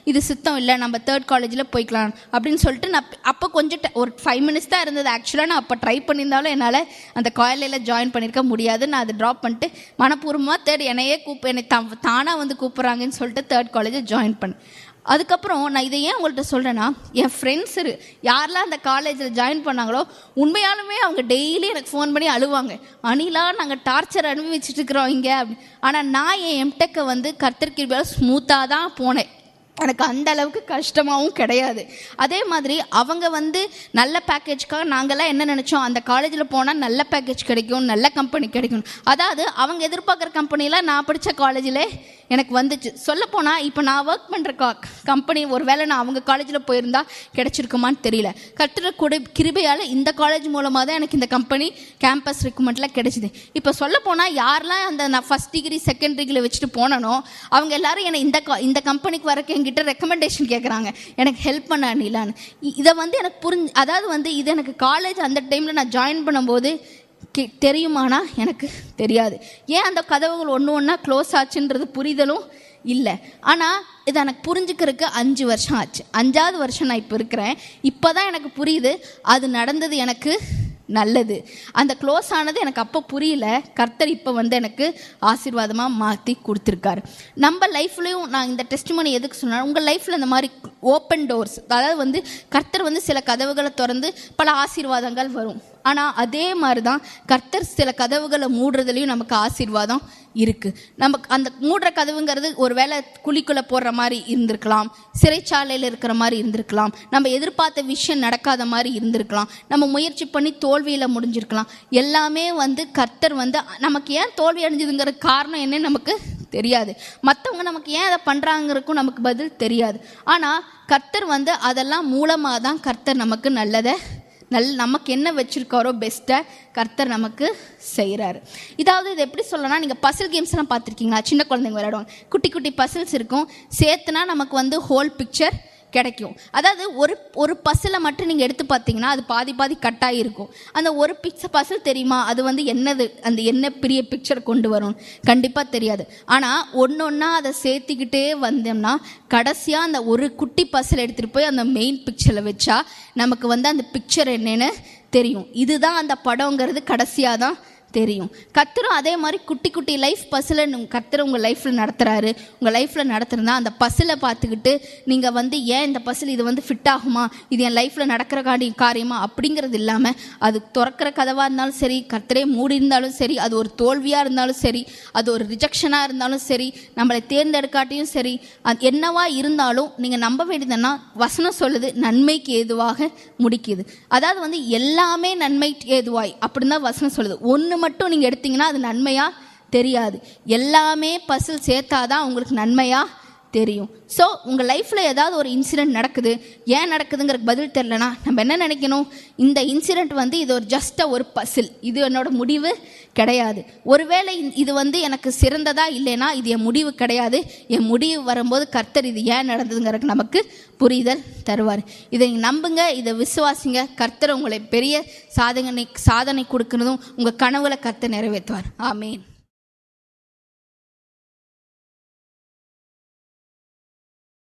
இது சித்தம் இல்லை, நம்ம 3rd காலேஜில் போய்க்கலாம் அப்படின்னு சொல்லிட்டு நான் அப்போ கொஞ்சம் ஒரு 5 minutes தான் இருந்தது. ஆக்சுவலாக நான் அப்போ ட்ரை பண்ணியிருந்தாலும் என்னால் அந்த காலேஜில் ஜாயின் பண்ணியிருக்க முடியாது. நான் அதை ட்ராப் பண்ணிட்டு மனப்பூர்வமாக 3rd என்னையே என்னை தானாக வந்து கூப்பிட்றாங்கன்னு சொல்லிட்டு 3rd காலேஜை ஜாயின் பண்ணேன். அதுக்கப்புறம் நான் இதை ஏன் உங்கள்கிட்ட சொல்கிறேன்னா, என் ஃப்ரெண்ட்ஸு யாரெல்லாம் அந்த காலேஜில் ஜாயின் பண்ணாங்களோ உண்மையாலுமே அவங்க டெய்லி எனக்கு ஃபோன் பண்ணி அழுவாங்க, அனிலா நாங்கள் டார்ச்சர் அனுபவிச்சுட்டு இருக்கிறோம் இங்கே அப்படி. ஆனால் நான் என் எம்டெக்கை வந்து கர்த்தர் கிருபையால் ஸ்மூத்தாக தான் போனேன். எனக்கு அந்த அளவுக்கு கஷ்டமாகவும் கிடையாது. அதே மாதிரி அவங்க வந்து நல்ல பேக்கேஜ்க்காக நாங்கள்லாம் என்ன நினச்சோம், அந்த காலேஜில் போனால் நல்ல பேக்கேஜ் கிடைக்கும், நல்ல கம்பெனி கிடைக்கும். அதாவது அவங்க எதிர்பார்க்குற கம்பெனியில் நான் படித்த காலேஜில் எனக்கு வந்துச்சு. சொல்லப்போனால் இப்போ நான் ஒர்க் பண்ணுற கம்பெனி ஒரு வேளை நான் அவங்க காலேஜில் போயிருந்தா கிடைச்சிருக்குமான்னு தெரியல. கர்த்தர் கிருபையால் இந்த காலேஜ் மூலமாக தான் எனக்கு இந்த கம்பெனி கேம்பஸ் ரெக்ரூட்மெண்ட்லாம் கிடைச்சிது. இப்போ சொல்லப்போனால் யாரெல்லாம் அந்த நான் 1st டிகிரி 2nd டிகிரி வச்சுட்டு போனனோ அவங்க எல்லோரும் என்னை இந்த கம்பெனிக்கு வரக்கு என்கிட்ட ரெக்கமெண்டேஷன் கேட்குறாங்க, எனக்கு ஹெல்ப் பண்ண அனிலான்னு. இதை வந்து எனக்கு அதாவது வந்து இது எனக்கு காலேஜ் அந்த டைமில் நான் ஜாயின் பண்ணும்போது தெரியுமானா எனக்கு தெரியாது. ஏன் அந்த கதவுகள் ஒன்றா க்ளோஸ் ஆச்சுன்றது புரிதலும் இல்லை. ஆனால் இதை எனக்கு புரிஞ்சுக்கிறதுக்கு 5 வருஷம் ஆச்சு. 5வது வருஷம் நான் இப்போ இருக்கிறேன். இப்போ தான் எனக்கு புரியுது அது நடந்தது எனக்கு நல்லது. அந்த க்ளோஸ் ஆனது எனக்கு அப்போ புரியல, கர்த்தர் இப்போ வந்து எனக்கு ஆசீர்வாதமாக மாற்றி கொடுத்துருக்காரு. நம்ம லைஃப்லையும் நான் இந்த டெஸ்டிமோனி எதுக்கு சொன்னேன், உங்கள் லைஃப்பில் இந்த மாதிரி ஓப்பன் டோர்ஸ், அதாவது வந்து கர்த்தர் வந்து சில கதவுகளை திறந்து பல ஆசீர்வாதங்கள் வரும். ஆனால் அதே மாதிரி தான் கர்த்தர் சில கதவுகளை மூடுறதுலையும் நமக்கு ஆசீர்வாதம் இருக்குது. நமக்கு அந்த மூடுற கதவுங்கிறது ஒரு வேளை குழிக்குள்ளே போடுற மாதிரி இருந்திருக்கலாம், சிறைச்சாலையில் இருக்கிற மாதிரி இருந்திருக்கலாம், நம்ம எதிர்பார்த்த விஷயம் நடக்காத மாதிரி இருந்திருக்கலாம், நம்ம முயற்சி பண்ணி தோல்வியில் முடிஞ்சிருக்கலாம். எல்லாமே வந்து கர்த்தர் வந்து நமக்கு ஏன் தோல்வி அடைஞ்சதுங்கிற காரணம் என்னன்னு நமக்கு தெரியாது. மற்றவங்க நமக்கு ஏன் அதை பண்ணுறாங்கிறதுக்கும் நமக்கு பதில் தெரியாது. ஆனால் கர்த்தர் வந்து அதெல்லாம் மூலமாக தான் கர்த்தர் நமக்கு நல்லதை நமக்கு என்ன வச்சுருக்காரோ பெஸ்ட்டை கர்த்தர் நமக்கு செய்கிறாரு. இதாவது இது எப்படி சொல்லணும்னா, நீங்கள் பசில் கேம்ஸ்லாம் பார்த்துருக்கீங்களா? சின்ன குழந்தைங்க விளையாடுவாங்க, குட்டி குட்டி பசில்ஸ் இருக்கும், சேர்த்துனா நமக்கு வந்து ஹோல் பிக்சர் கிடைக்கும். அதாவது ஒரு பசிலை மட்டும் நீங்கள் எடுத்து பார்த்தீங்கன்னா அது பாதி பாதி கட்டாகி இருக்கும். அந்த ஒரு பசில் தெரியுமா அது வந்து என்னது, அந்த என்ன பெரிய பிக்சர் கொண்டு வரும் கண்டிப்பாக தெரியாது. ஆனால் ஒன்று ஒன்றா அதை சேர்த்துக்கிட்டே வந்தோம்னா கடைசியாக அந்த ஒரு குட்டி பசில் எடுத்துகிட்டு போய் அந்த மெயின் பிக்சரில் வச்சா நமக்கு வந்து அந்த பிக்சர் என்னன்னு தெரியும். இதுதான் அந்த படங்கிறது கடைசியாக தான் தெரியும். கர்த்தரும் அதே மாதிரி குட்டி குட்டி லைஃப் பசிலை கர்த்தர் உங்கள் லைஃப்பில் நடத்துகிறாரு. உங்கள் லைஃப்பில் நடத்துகிறதா அந்த பசிலை பார்த்துக்கிட்டு நீங்கள் வந்து ஏன் இந்த பசில் இது வந்து ஃபிட் ஆகுமா, இது என் லைஃப்பில் நடக்கிற காரியமா அப்படிங்கிறது இல்லாமல், அது திறக்கிற கதவாக இருந்தாலும் சரி, கர்த்தரே மூடி இருந்தாலும் சரி, அது ஒரு தோல்வியாக இருந்தாலும் சரி, அது ஒரு ரிஜெக்ஷனாக இருந்தாலும் சரி, நம்மளை தேர்ந்தெடுக்காட்டியும் சரி, அது என்னவா இருந்தாலும் நீங்கள் நம்ப வேண்டியதுன்னா வசனம் சொல்லுது நன்மைக்கு ஏதுவாக முடிக்குது. அதாவது வந்து எல்லாமே நன்மைக்கு ஏதுவாய் அப்படின்னு தான் வசனம் சொல்லுது. ஒன்று மட்டும் நீங்கள் எடுத்தீங்கன்னா அது நன்மையாக தெரியாது. எல்லாமே பசில் சேர்த்தாதான் உங்களுக்கு நன்மையாக தெரியும். ஸோ உங்கள் லைஃப்பில் ஏதாவது ஒரு இன்சிடெண்ட் நடக்குது, ஏன் நடக்குதுங்கிறதுக்கு பதில் தெரிலனா நம்ம என்ன நினைக்கணும், இந்த இன்சிடெண்ட் வந்து இது ஒரு ஜஸ்ட்டாக ஒரு பசில், இது என்னோட முடிவு கிடையாது. ஒருவேளை இது வந்து எனக்கு சிறந்ததா இல்லைன்னா இது என் முடிவு கிடையாது. என் முடிவு வரும்போது கர்த்தர் இது ஏன் நடந்ததுங்கிறதுக்கு நமக்கு புரிதல் தருவார். இதை நம்புங்க, இதை விசுவாசிங்க. கர்த்தர் உங்களை பெரிய சாதனை கொடுக்கறதும் உங்கள் கனவுகளை கர்த்தர் நிறைவேற்றுவார். ஆமேன்.